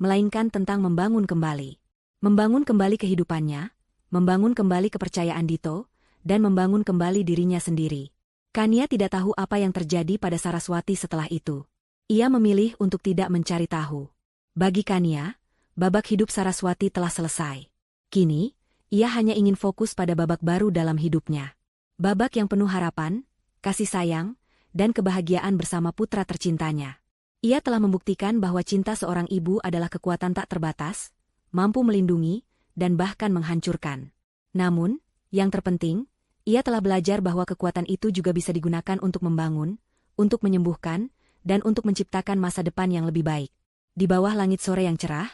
melainkan tentang membangun kembali. Membangun kembali kehidupannya, membangun kembali kepercayaan Dito, dan membangun kembali dirinya sendiri. Kania tidak tahu apa yang terjadi pada Saraswati setelah itu. Ia memilih untuk tidak mencari tahu. Bagi Kania, babak hidup Saraswati telah selesai. Kini, ia hanya ingin fokus pada babak baru dalam hidupnya. Babak yang penuh harapan, kasih sayang, dan kebahagiaan bersama putra tercintanya. Ia telah membuktikan bahwa cinta seorang ibu adalah kekuatan tak terbatas, mampu melindungi, dan bahkan menghancurkan. Namun, yang terpenting, ia telah belajar bahwa kekuatan itu juga bisa digunakan untuk membangun, untuk menyembuhkan, dan untuk menciptakan masa depan yang lebih baik. Di bawah langit sore yang cerah,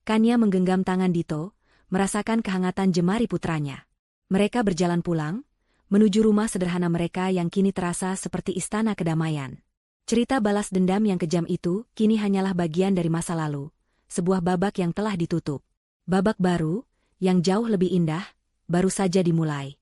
Kania menggenggam tangan Dito, merasakan kehangatan jemari putranya. Mereka berjalan pulang, menuju rumah sederhana mereka yang kini terasa seperti istana kedamaian. Cerita balas dendam yang kejam itu kini hanyalah bagian dari masa lalu, sebuah babak yang telah ditutup. Babak baru, yang jauh lebih indah, baru saja dimulai.